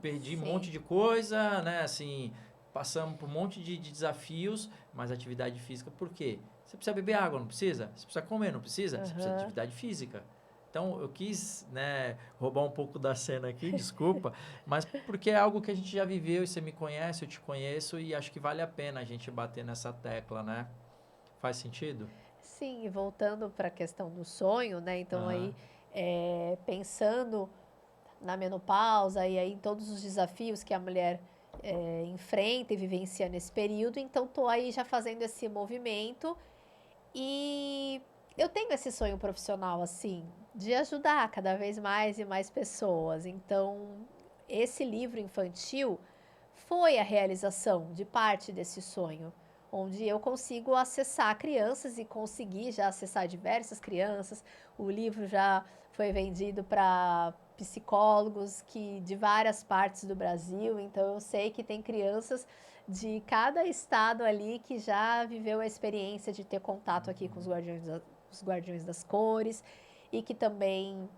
Perdi um monte Sim. de coisa, né? Assim, passamos por um monte de desafios, mas atividade física, por quê? Você precisa beber água, não precisa? Você precisa comer, não precisa? Você precisa de Aham. atividade física. Então, eu quis, né, roubar um pouco da cena aqui, desculpa, mas porque é algo que a gente já viveu e você me conhece, eu te conheço e acho que vale a pena a gente bater nessa tecla, né? Faz sentido? Sim, e voltando para a questão do sonho, né? Então Aham. aí pensando na menopausa e aí em todos os desafios que a mulher enfrenta e vivencia nesse período, então tô aí já fazendo esse movimento e eu tenho esse sonho profissional assim de ajudar cada vez mais e mais pessoas. Então esse livro infantil foi a realização de parte desse sonho, onde eu consigo acessar crianças e consegui já acessar diversas crianças. O livro já foi vendido para psicólogos que de várias partes do Brasil, então eu sei que tem crianças de cada estado ali que já viveu a experiência de ter contato aqui com os guardiões das cores e que também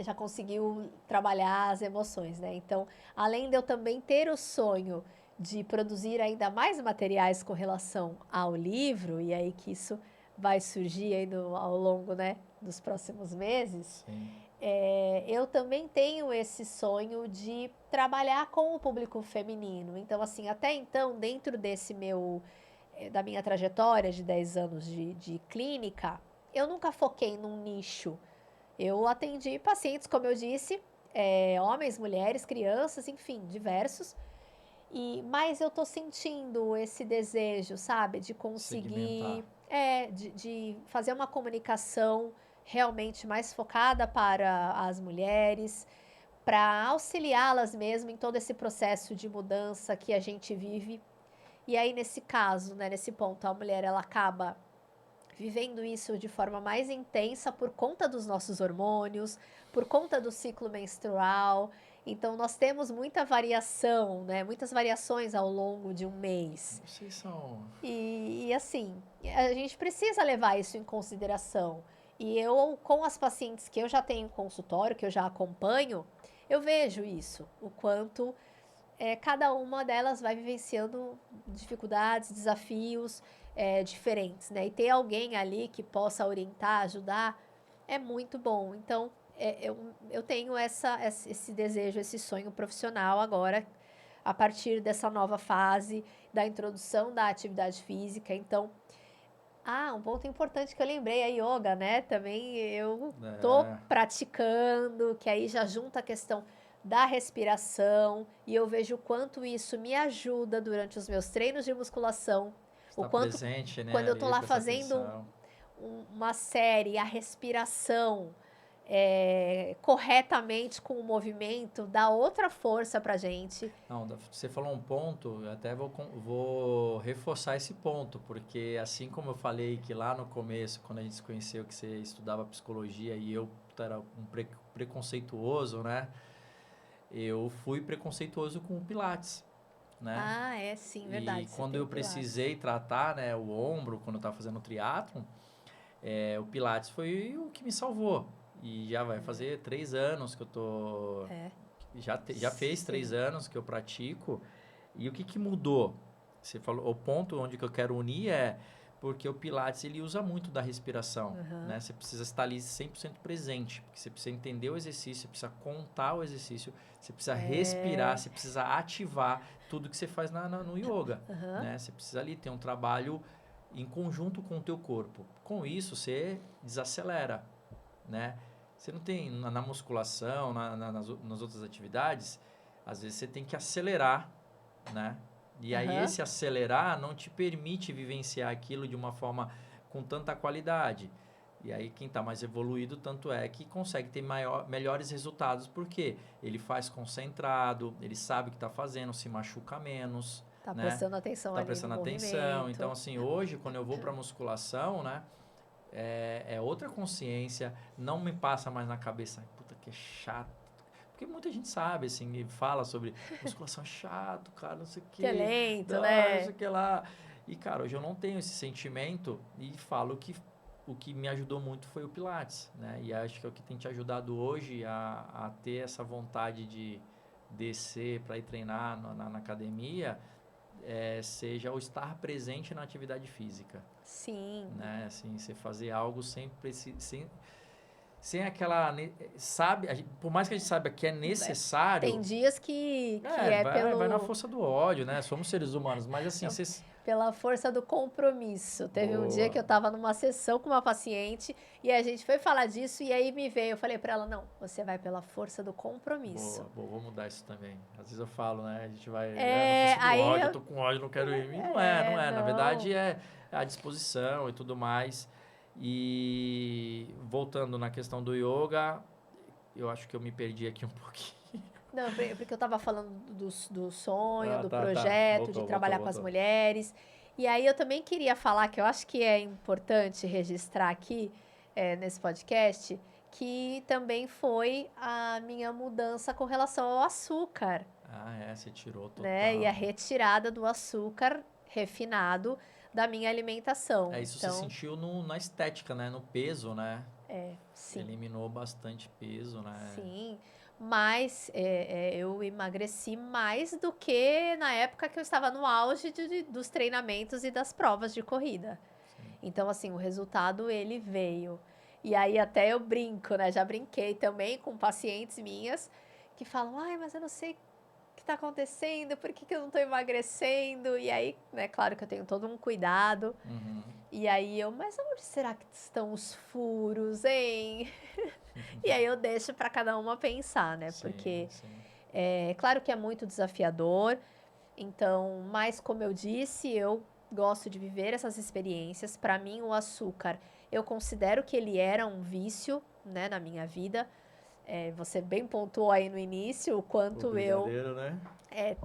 já conseguiu trabalhar as emoções, né? Então, além de eu também ter o sonho de produzir ainda mais materiais com relação ao livro, e aí que isso vai surgir aí ao longo, né, dos próximos meses, Sim. eu também tenho esse sonho de trabalhar com o público feminino. Então, assim, até então, dentro desse da minha trajetória de 10 anos de clínica, eu nunca foquei num nicho. Eu atendi pacientes, como eu disse, homens, mulheres, crianças, enfim, diversos. Mas eu tô sentindo esse desejo, sabe, de Segmentar. conseguir, de fazer uma comunicação realmente mais focada para as mulheres, para auxiliá-las mesmo em todo esse processo de mudança que a gente vive. E aí, nesse caso, né, nesse ponto, a mulher ela acaba vivendo isso de forma mais intensa por conta dos nossos hormônios, por conta do ciclo menstrual. Então, nós temos muita variação, né? Muitas variações ao longo de um mês. Vocês são. E assim, a gente precisa levar isso em consideração. E eu, com as pacientes que eu já tenho em consultório, que eu já acompanho, eu vejo isso, o quanto cada uma delas vai vivenciando dificuldades, desafios diferentes, né? E ter alguém ali que possa orientar, ajudar, é muito bom. Então, eu tenho esse desejo, esse sonho profissional agora, a partir dessa nova fase da introdução da atividade física. Então, um ponto importante que eu lembrei, a yoga, né? Também eu tô É, praticando, que aí já junta a questão da respiração, e eu vejo o quanto isso me ajuda durante os meus treinos de musculação. Está O quanto, presente, né? quando eu Ali, tô lá presta fazendo atenção. uma série, a respiração corretamente com o movimento, dá outra força pra gente. Não, você falou um ponto, eu até vou reforçar esse ponto, porque assim como eu falei que lá no começo, quando a gente se conheceu, que você estudava psicologia e eu era um preconceituoso, né? Eu fui preconceituoso com o Pilates, né? Ah, é sim, E verdade. Você quando tem eu o Pilates. precisei tratar, né, o ombro, quando eu estava fazendo triatlon, o Pilates foi o que me salvou. E já vai fazer 3 anos que eu tô... É. Já fez 3 Sim. anos que eu pratico. E o que mudou? Você falou, o ponto onde que eu quero unir é porque o Pilates ele usa muito da respiração, né? Você precisa estar ali 100% presente, porque você precisa entender o exercício, você precisa contar o exercício, você precisa respirar, você precisa ativar tudo que você faz no yoga, né? Você precisa ali ter um trabalho em conjunto com o teu corpo. Com isso, você desacelera, né? Você não tem, na musculação, nas outras atividades, às vezes você tem que acelerar, né? E aí esse acelerar não te permite vivenciar aquilo de uma forma com tanta qualidade. E aí quem está mais evoluído, tanto é que consegue ter melhores resultados, porque ele faz concentrado, ele sabe o que está fazendo, se machuca menos, Tá né? prestando atenção Tá ali prestando no atenção. movimento. Então, assim, hoje, quando eu vou para musculação, né? É outra consciência, não me passa mais na cabeça, puta que é chato. Porque muita gente sabe, assim, e fala sobre musculação é chato, cara, não sei o quê. Que é lento, Não né? sei o que lá. E, cara, hoje eu não tenho esse sentimento e falo que o que me ajudou muito foi o Pilates, né? E acho que é o que tem te ajudado hoje a ter essa vontade de descer para ir treinar na academia, seja o estar presente na atividade física. Sim. Né? Assim, você fazer algo sem aquela... Sabe, por mais que a gente saiba que é necessário... Tem dias que vai na força do ódio, né? Somos seres humanos, mas assim, vocês... Pela força do compromisso. Teve um dia que eu estava numa sessão com uma paciente e a gente foi falar disso e aí me veio, eu falei para ela, não, você vai pela força do compromisso. Boa, vou mudar isso também. Às vezes eu falo, né? A gente vai É, na força do aí ódio, eu tô com ódio, não quero ir. E não é. Na verdade, é a disposição e tudo mais. E voltando na questão do yoga, eu acho que eu me perdi aqui um pouquinho. Não, porque eu estava falando do sonho, do Tá. projeto, de trabalhar com as mulheres. E aí eu também queria falar, que eu acho que é importante registrar aqui, nesse podcast, que também foi a minha mudança com relação ao açúcar. Você tirou total. Né? E a retirada do açúcar refinado da minha alimentação. Isso você sentiu na estética, né? No peso, né? Sim. Eliminou bastante peso, né? Sim, mas eu emagreci mais do que na época que eu estava no auge dos treinamentos e das provas de corrida. Sim. Então, assim, o resultado, ele veio. E aí até eu brinco, né? Já brinquei também com pacientes minhas que falam, ai, mas eu não sei o que está acontecendo, por que eu não estou emagrecendo? E aí, né, claro que eu tenho todo um cuidado. E aí mas onde será que estão os furos, hein? E aí eu deixo para cada uma pensar, né? Porque claro que é muito desafiador. Então, mas como eu disse, eu gosto de viver essas experiências. Para mim, o açúcar, eu considero que ele era um vício, né, na minha vida. Você bem pontuou aí no início o quanto né?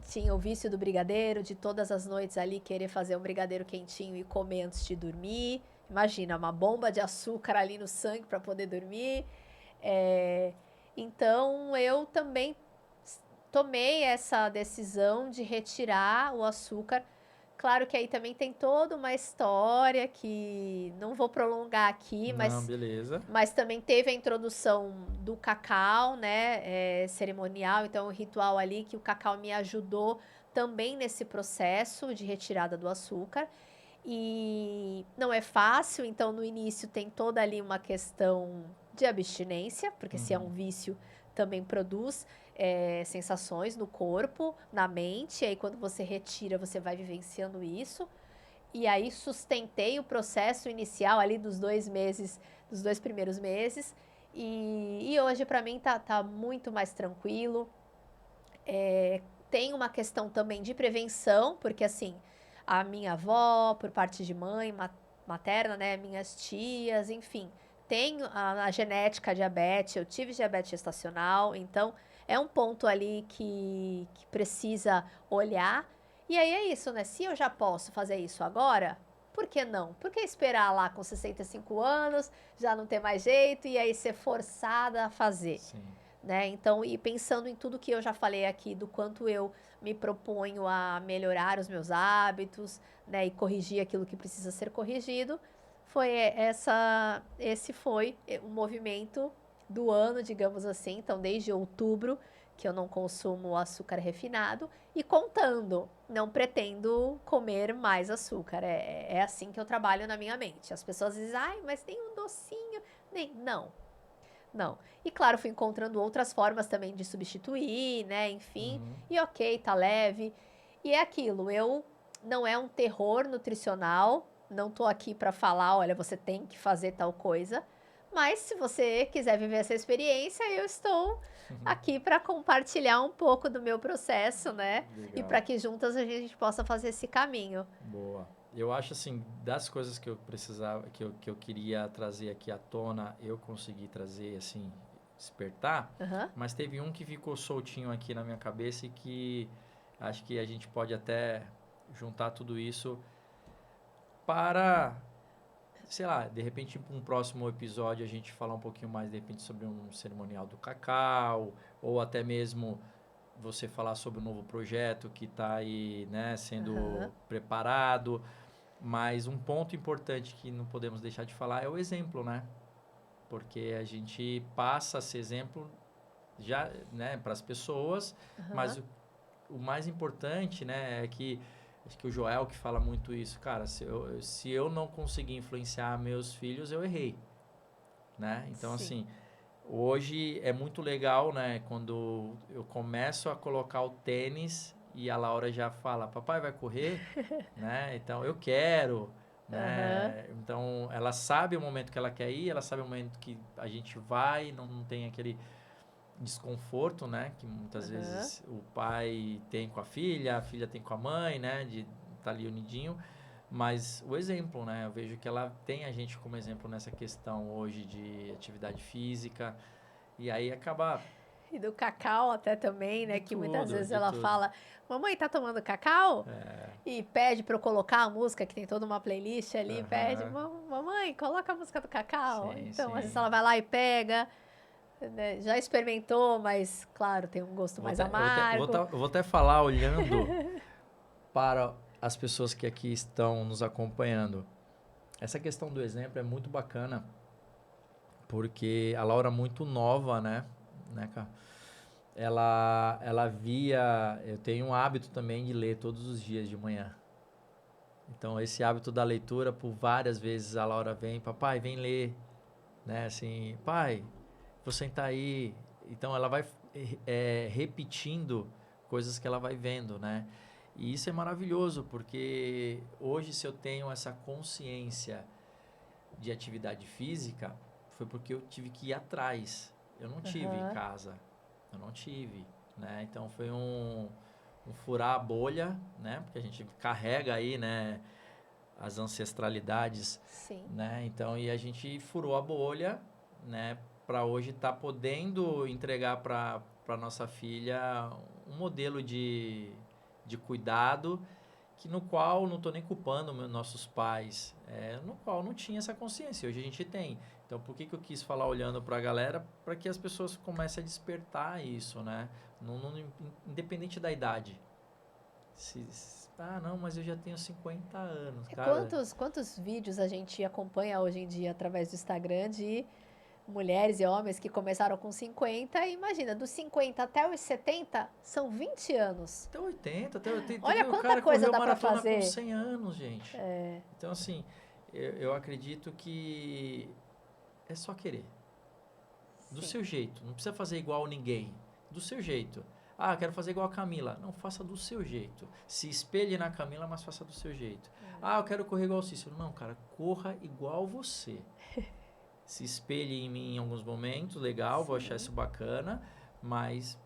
Tinha o vício do brigadeiro, de todas as noites ali querer fazer um brigadeiro quentinho e comer antes de dormir. Imagina, uma bomba de açúcar ali no sangue para poder dormir. Então, eu também tomei essa decisão de retirar o açúcar. Claro que aí também tem toda uma história que não vou prolongar aqui, mas também teve a introdução do cacau, né, cerimonial, então o ritual ali que o cacau me ajudou também nesse processo de retirada do açúcar. E não é fácil, então no início tem toda ali uma questão de abstinência, porque se é um vício, também produz sensações no corpo, na mente, e aí quando você retira, você vai vivenciando isso. E aí sustentei o processo inicial ali dos 2 meses, dos 2 primeiros meses, e hoje para mim tá muito mais tranquilo. Tem uma questão também de prevenção, porque assim, a minha avó, por parte de mãe materna, né, minhas tias, enfim, tem a genética diabetes, eu tive diabetes gestacional, então é um ponto ali que precisa olhar. E aí é isso, né? Se eu já posso fazer isso agora, por que não? Por que esperar lá com 65 anos, já não ter mais jeito e aí ser forçada a fazer? Sim. Né? Então, e pensando em tudo que eu já falei aqui, do quanto eu me proponho a melhorar os meus hábitos, né, e corrigir aquilo que precisa ser corrigido, esse foi o movimento do ano, digamos assim. Então, desde outubro que eu não consumo açúcar refinado e contando, não pretendo comer mais açúcar. É assim que eu trabalho na minha mente. As pessoas dizem, ai, mas tem um docinho. Não. E claro, fui encontrando outras formas também de substituir, né? Enfim. Uhum. E ok, tá leve. E é aquilo, não é um terror nutricional. Não tô aqui para falar, olha, você tem que fazer tal coisa. Mas se você quiser viver essa experiência, eu estou aqui para compartilhar um pouco do meu processo, né? E Legal. para que juntas a gente possa fazer esse caminho. Boa. Eu acho assim, das coisas que eu precisava, que eu queria trazer aqui à tona, eu consegui trazer, assim, despertar, Aham. mas teve um que ficou soltinho aqui na minha cabeça e que acho que a gente pode até juntar tudo isso para, sei lá, de repente, um próximo episódio a gente falar um pouquinho mais, de repente, sobre um cerimonial do cacau, ou até mesmo você falar sobre um novo projeto que está aí, né, sendo Aham. preparado. Mas um ponto importante que não podemos deixar de falar é o exemplo, né? Porque a gente passa esse exemplo já, né, para as pessoas, mas Aham. o mais importante, né, é que acho que o Joel que fala muito isso, cara, se eu não conseguir influenciar meus filhos, eu errei, né? Então, Sim. assim, hoje é muito legal, né, quando eu começo a colocar o tênis e a Laura já fala, papai vai correr, né? Então eu quero, Aham. né? Então ela sabe o momento que ela quer ir, ela sabe o momento que a gente vai, não tem aquele desconforto, né? Que muitas Aham. vezes o pai tem com a filha tem com a mãe, né? De estar ali unidinho. Mas o exemplo, né? Eu vejo que ela tem a gente como exemplo nessa questão hoje de atividade física. E aí acaba E do cacau até também, né? de Que muitas tudo, vezes de ela tudo. fala, mamãe, tá tomando cacau? É, E pede pra eu colocar a música, que tem toda uma playlist ali, pede, aham, mamãe, coloca a música do cacau. sim, Então, às vezes sim. ela vai lá e pega, né, já experimentou, mas, claro, tem um gosto mais amargo. Eu vou até falar olhando para as pessoas que aqui estão nos acompanhando. Essa questão do exemplo é muito bacana, porque a Laura é muito nova, né, cara? Ela via. Eu tenho um hábito também de ler todos os dias de manhã. Então, esse hábito da leitura, por várias vezes a Laura vem, papai, vem ler, né? Assim, pai, vou sentar aí. Então, ela vai repetindo coisas que ela vai vendo, né? E isso é maravilhoso, porque hoje, se eu tenho essa consciência de atividade física, foi porque eu tive que ir atrás. Eu não tive em Aham, casa, eu não tive, né? Então foi um furar a bolha, né? Porque a gente carrega aí, né? As ancestralidades, sim. né? Então, e a gente furou a bolha, né? Para hoje estar podendo entregar para nossa filha um modelo de cuidado que no qual não estou nem culpando nossos pais, no qual não tinha essa consciência. Hoje a gente tem. Então, por que eu quis falar olhando para a galera? Para que as pessoas comecem a despertar isso, né? Independente da idade. Não, mas eu já tenho 50 anos, E cara. quantos vídeos a gente acompanha hoje em dia através do Instagram de mulheres e homens que começaram com 50 e imagina, dos 50 até os 70 são 20 anos. Até 80, Olha teve o quanta cara que coisa correu dá pra maratona com fazer. 100 anos, gente. É, Então, assim, eu acredito que é só querer. Do sim. seu jeito. Não precisa fazer igual ninguém. Do seu jeito. Ah, quero fazer igual a Camila. Não, faça do seu jeito. Se espelhe na Camila, mas faça do seu jeito. Ah, eu quero correr igual o Cícero. Não, cara, corra igual você. Se espelhe em mim em alguns momentos, legal, vou achar Sim. isso bacana, mas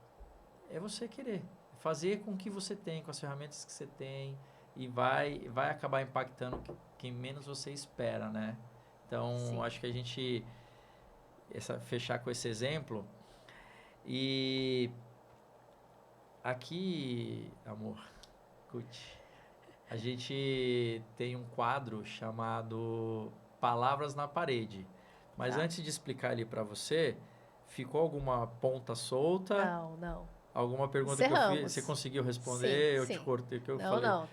é você querer fazer com o que você tem, com as ferramentas que você tem, e vai acabar impactando quem menos você espera, né? Então, Sim. acho que a gente fechar com esse exemplo. E aqui, amor, escute, a gente tem um quadro chamado Palavras na Parede. Mas Tá. antes de explicar ali para você, ficou alguma ponta solta? Não. Alguma pergunta que eu fiz, você Encerramos. conseguiu Sim, responder? Eu te sim. cortei o que eu Não, falei. não.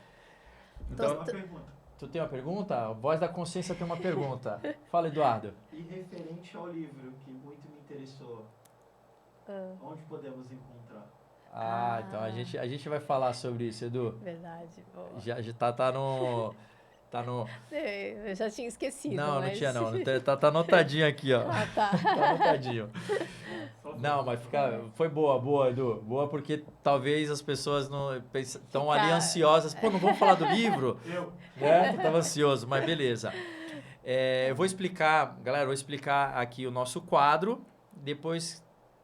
Então, Uma pergunta. tu tem uma pergunta? A Voz da Consciência tem uma pergunta. Fala, Eduardo. E referente ao livro, que muito me interessou, onde podemos encontrar? Então a gente vai falar sobre isso, Edu. Verdade. Boa. Já tá no... Eu já tinha esquecido, Não, mas... não tinha não. Tá anotadinho aqui, ó. Ah, tá. Tá anotadinho. Não, mas foi boa, Edu. Boa porque talvez as pessoas não estão ali ansiosas. Pô, não vamos falar do livro? Né? Tu tava ansioso, mas beleza. Eu vou explicar, galera, aqui o nosso quadro. Depois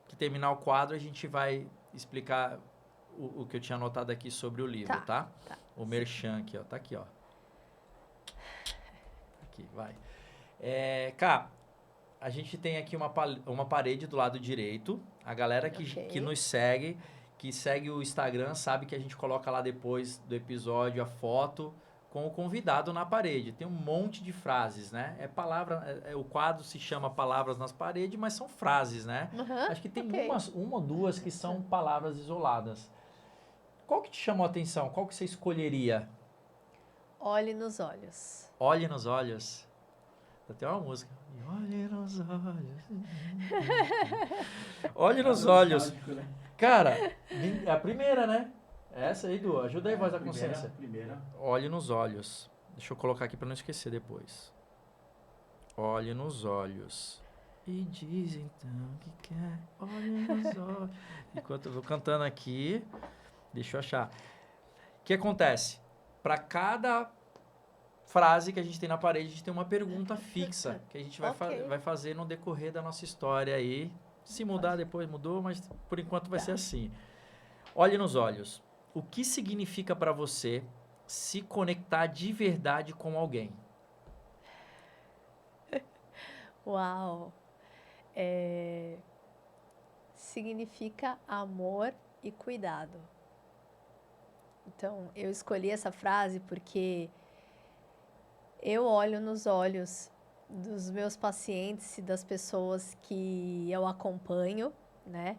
que terminar o quadro, a gente vai explicar o que eu tinha anotado aqui sobre o livro, tá? O merchan aqui, ó. Tá aqui, ó. Aqui, vai. Cá, a gente tem aqui uma parede do lado direito. A galera que nos segue, que segue o Instagram, sabe que a gente coloca lá depois do episódio a foto com o convidado na parede. Tem um monte de frases, né? O quadro se chama Palavras nas Paredes, mas são frases, né? Acho que tem uma ou duas que são palavras isoladas. Qual que te chamou a atenção? Qual que você escolheria? Olhe nos olhos. Olhe nos olhos. Tem uma música. Olhe nos olhos. Olhe nos olhos. Cara, é a primeira, né? Essa aí, Edu. Ajuda aí, Voz da Consciência. Primeira. Olhe nos olhos. Deixa eu colocar aqui para não esquecer depois. Olhe nos olhos. E diz então que quer. Olhe nos olhos. Enquanto eu vou cantando aqui, deixa eu achar. O que acontece? Para cada frase que a gente tem na parede, a gente tem uma pergunta fixa que a gente vai fazer no decorrer da nossa história aí. Se mudar depois mudou, mas por enquanto vai ser assim. Olhe nos olhos. O que significa para você se conectar de verdade com alguém? Uau! Significa amor e cuidado. Então, eu escolhi essa frase porque eu olho nos olhos dos meus pacientes e das pessoas que eu acompanho, né?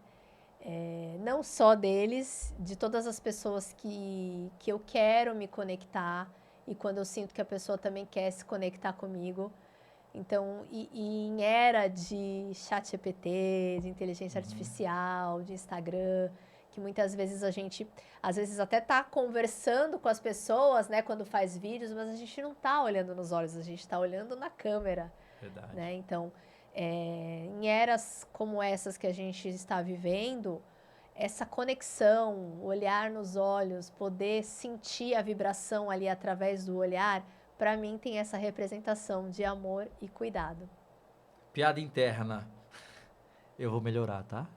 Não só deles, de todas as pessoas que eu quero me conectar e quando eu sinto que a pessoa também quer se conectar comigo. Então, e em era de chat GPT, de inteligência artificial, de Instagram, que muitas vezes a gente, às vezes até tá conversando com as pessoas, né, quando faz vídeos, mas a gente não tá olhando nos olhos, a gente tá olhando na câmera. Verdade. Né? Então, em eras como essas que a gente está vivendo, essa conexão, olhar nos olhos, poder sentir a vibração ali através do olhar, para mim tem essa representação de amor e cuidado. Piada interna. Eu vou melhorar, tá?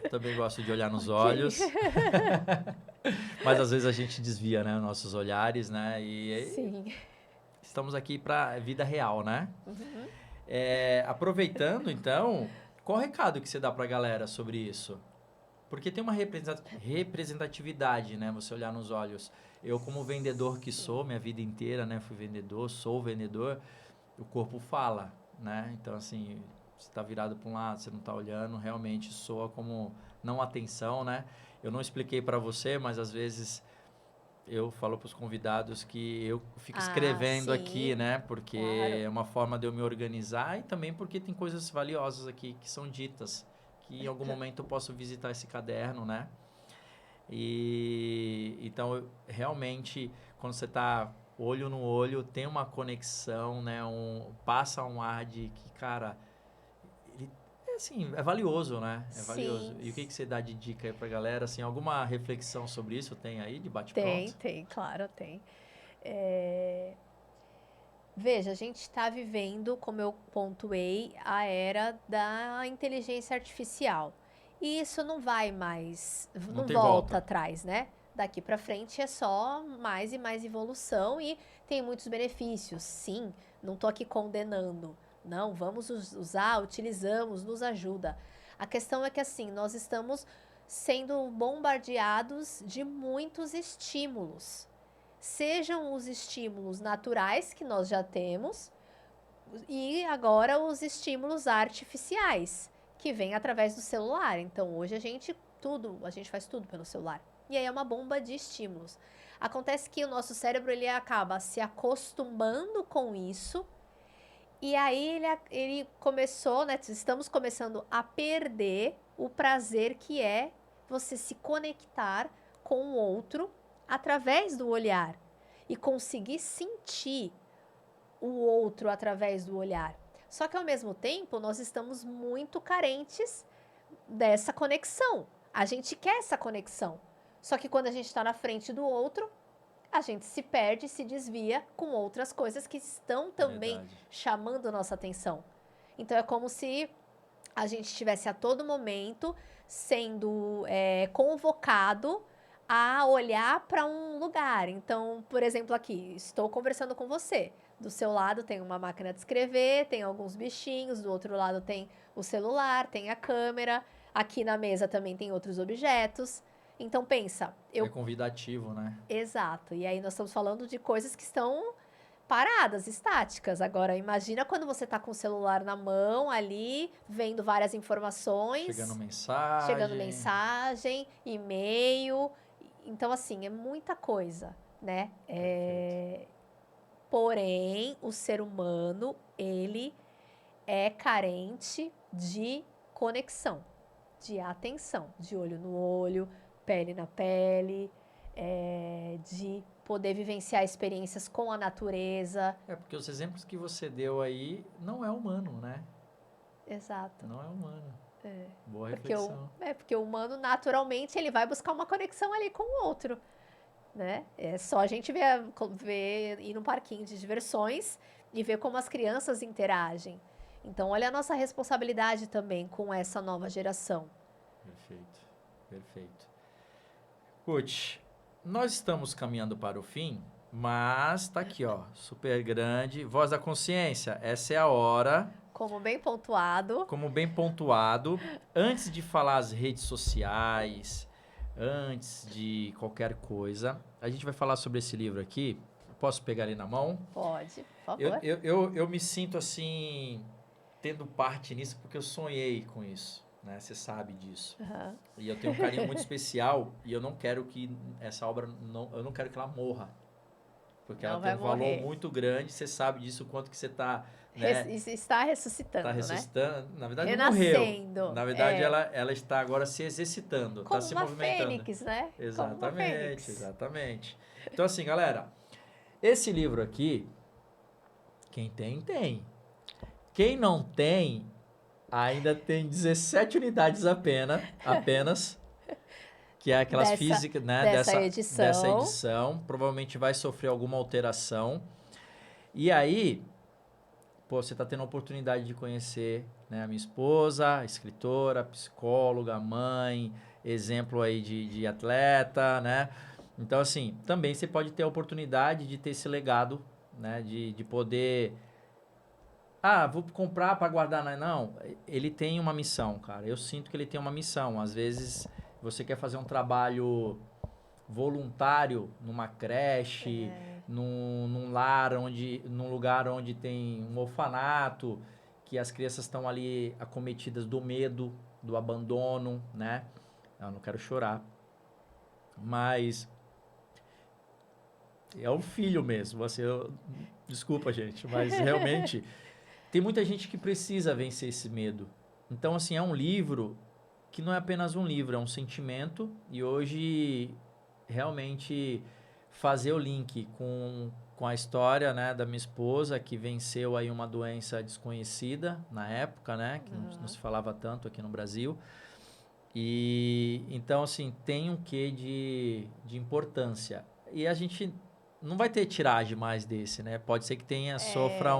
Também gosto de olhar nos olhos. Mas às vezes a gente desvia, né, nossos olhares, né? Sim. Estamos aqui para vida real, né? Aproveitando, então, qual o recado que você dá para a galera sobre isso? Porque tem uma representatividade, né? Você olhar nos olhos. Eu, como vendedor que sou, minha vida inteira, né? Fui vendedor, sou vendedor. O corpo fala, né? Então, assim, você está virado para um lado, você não está olhando, realmente soa como não atenção, né? Eu não expliquei para você, mas às vezes eu falo para os convidados que eu fico escrevendo aqui, né? Porque é uma forma de eu me organizar e também porque tem coisas valiosas aqui que são ditas, que em algum momento eu posso visitar esse caderno, né? E então, realmente, quando você está olho no olho, tem uma conexão, né? Passa um ar de que, cara, assim, é valioso, né? É valioso. E o que você dá de dica aí pra galera? Assim, alguma reflexão sobre isso tem aí, de bate-pronto? Tem, claro, tem. Veja, a gente está vivendo, como eu pontuei, a era da inteligência artificial. E isso não vai mais, não tem volta volta. atrás, né? Daqui para frente é só mais e mais evolução e tem muitos benefícios. Sim, não tô aqui condenando. Não, vamos usar, utilizamos, nos ajuda. A questão é que assim, nós estamos sendo bombardeados de muitos estímulos. Sejam os estímulos naturais que nós já temos e agora os estímulos artificiais que vêm através do celular. Então, hoje a gente faz tudo pelo celular. E aí é uma bomba de estímulos. Acontece que o nosso cérebro ele acaba se acostumando com isso. E aí ele começou, né? Estamos começando a perder o prazer que é você se conectar com o outro através do olhar e conseguir sentir o outro através do olhar. Só que ao mesmo tempo, nós estamos muito carentes dessa conexão. A gente quer essa conexão. Só que quando a gente está na frente do outro, a gente se perde, se desvia com outras coisas que estão também chamando nossa atenção. Então é como se a gente estivesse a todo momento sendo convocado a olhar para um lugar. Então, por exemplo, aqui, estou conversando com você. Do seu lado tem uma máquina de escrever, tem alguns bichinhos, do outro lado tem o celular, tem a câmera. Aqui na mesa também tem outros objetos. Então, pensa. É convidativo, né? Exato. E aí nós estamos falando de coisas que estão paradas, estáticas. Agora, imagina quando você está com o celular na mão ali, vendo várias informações. Chegando mensagem, e-mail. Então, assim, é muita coisa, né? Porém, o ser humano, ele é carente de conexão, de atenção, de olho no olho, pele na pele, de poder vivenciar experiências com a natureza. Porque os exemplos que você deu aí não é humano, né? Exato. Não é humano. Boa porque reflexão. Porque o humano, naturalmente, ele vai buscar uma conexão ali com o outro, né? É só a gente ir num parquinho de diversões e ver como as crianças interagem. Então, olha a nossa responsabilidade também com essa nova geração. Perfeito. Puth, nós estamos caminhando para o fim, mas tá aqui, ó, super grande. Voz da consciência, essa é a hora. Como bem pontuado. Antes de falar as redes sociais, antes de qualquer coisa, a gente vai falar sobre esse livro aqui. Posso pegar ele na mão? Pode, por favor. Eu me sinto assim, tendo parte nisso, porque eu sonhei com isso, né? Você sabe disso. Uhum. E eu tenho um carinho muito especial e eu não quero que essa obra, eu não quero que ela morra. Porque ela tem um valor muito grande, você sabe disso, o quanto que você está... Né? Está ressuscitando, Está ressuscitando, né? Na verdade renascendo. Não morreu. Na verdade, ela está agora se exercitando, está se movimentando. Como uma fênix, né? Exatamente. Então, assim, galera, esse livro aqui, quem tem. Quem não tem, ainda tem 17 unidades apenas, que é aquelas físicas, né? Dessa edição. Provavelmente vai sofrer alguma alteração. E aí... você está tendo a oportunidade de conhecer, né, a minha esposa, escritora, psicóloga, mãe, exemplo aí de atleta, né? Então, assim, também você pode ter a oportunidade de ter esse legado, né? De poder... vou comprar para guardar. Não, ele tem uma missão, cara. Eu sinto que ele tem uma missão. Às vezes, você quer fazer um trabalho voluntário numa creche... num lugar onde tem um orfanato, que as crianças estão ali acometidas do medo, do abandono, né? Eu não quero chorar. Mas é um filho mesmo. Assim, desculpa, gente, mas realmente tem muita gente que precisa vencer esse medo. Então, assim, é um livro que não é apenas um livro, é um sentimento. E hoje, realmente... fazer o link com a história, né, da minha esposa, que venceu aí uma doença desconhecida na época, né, que não se falava tanto aqui no Brasil. E então, assim, tem um quê de importância. E a gente não vai ter tiragem mais desse, né? Pode ser que sofra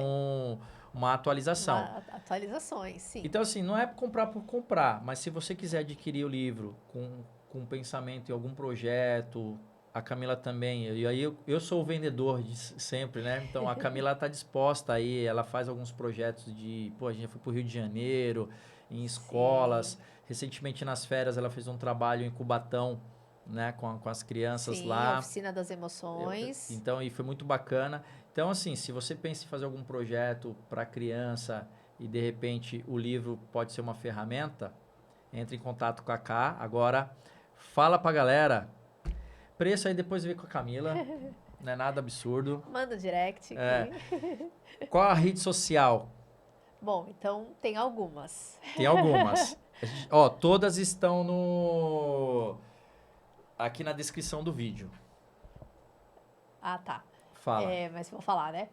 uma atualização. Atualizações, sim. Então, assim, não é comprar por comprar, mas se você quiser adquirir o livro com pensamento em algum projeto, a Camila também, e aí eu sou o vendedor de sempre, né? Então, a Camila está disposta aí, ela faz alguns projetos a gente foi para o Rio de Janeiro, em escolas. Sim. Recentemente, nas férias, ela fez um trabalho em Cubatão, né? Com as crianças lá. A Oficina das Emoções. Então, e foi muito bacana. Então, assim, se você pensa em fazer algum projeto para criança e, de repente, o livro pode ser uma ferramenta, entre em contato com a Cá. Agora, fala pra galera. Preço aí depois vê com a Camila. Não é nada absurdo. Manda o direct aqui. Qual a rede social? Bom, então tem algumas. Tem algumas. Ó, todas estão aqui na descrição do vídeo. Ah, tá. Fala. Mas vou falar, né?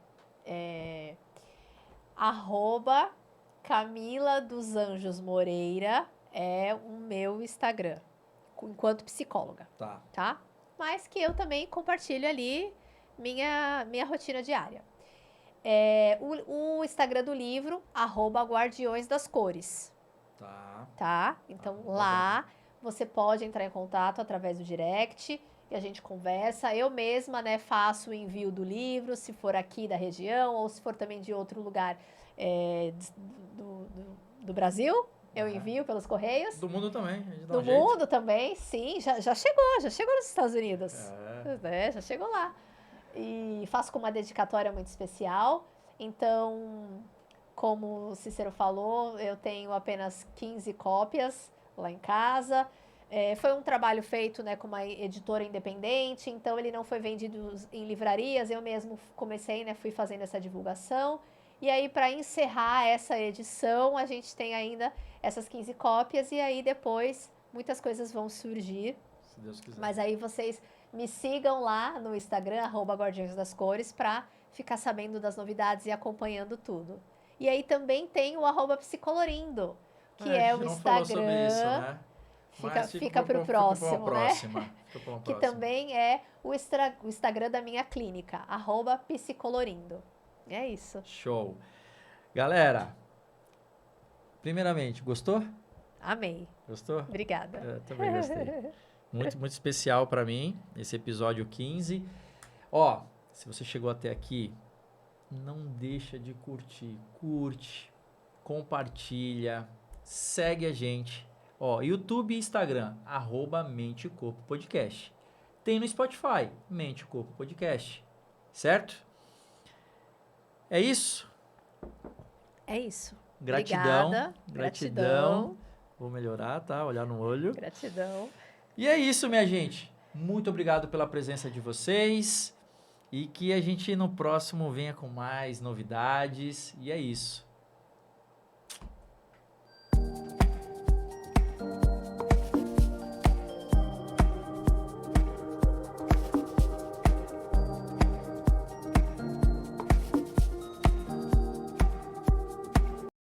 @Camila dos Anjos Moreira é o meu Instagram, enquanto psicóloga. Tá? Mas que eu também compartilho ali minha rotina diária. O Instagram do livro, @Guardiões das Cores. Tá? Então, lá você pode entrar em contato através do direct e a gente conversa. Eu mesma, né, faço o envio do livro, se for aqui da região ou se for também de outro lugar do Brasil. Eu envio pelos correios. Do mundo também. Do mundo também, sim. Já chegou nos Estados Unidos. Já chegou lá. E faço com uma dedicatória muito especial. Então, como o Cícero falou, eu tenho apenas 15 cópias lá em casa. Foi um trabalho feito, né, com uma editora independente, então ele não foi vendido em livrarias. Eu mesmo comecei, né, fui fazendo essa divulgação. E aí, para encerrar essa edição, a gente tem ainda essas 15 cópias e aí depois muitas coisas vão surgir. Se Deus quiser. Mas aí vocês me sigam lá no Instagram, @Guardiões das Cores, para ficar sabendo das novidades e acompanhando tudo. E aí também tem o @Psicolorindo, que é o Instagram. Sobre isso, né? Fica para o próximo, né? Que também é o Instagram da minha clínica, @Psicolorindo. É isso. Show. Galera, primeiramente, gostou? Amei. Gostou? Obrigada. Eu também gostei. Muito especial para mim, esse episódio 15. Ó, se você chegou até aqui, não deixa de curtir. Curte, compartilha, segue a gente. Ó, YouTube e Instagram, @Mente e Corpo Podcast. Tem no Spotify, Mente e Corpo Podcast. Certo? É isso? É isso. Gratidão. Obrigada. Gratidão. Vou melhorar, tá? Olhar no olho. Gratidão. E é isso, minha gente. Muito obrigado pela presença de vocês. E que a gente no próximo venha com mais novidades. E é isso.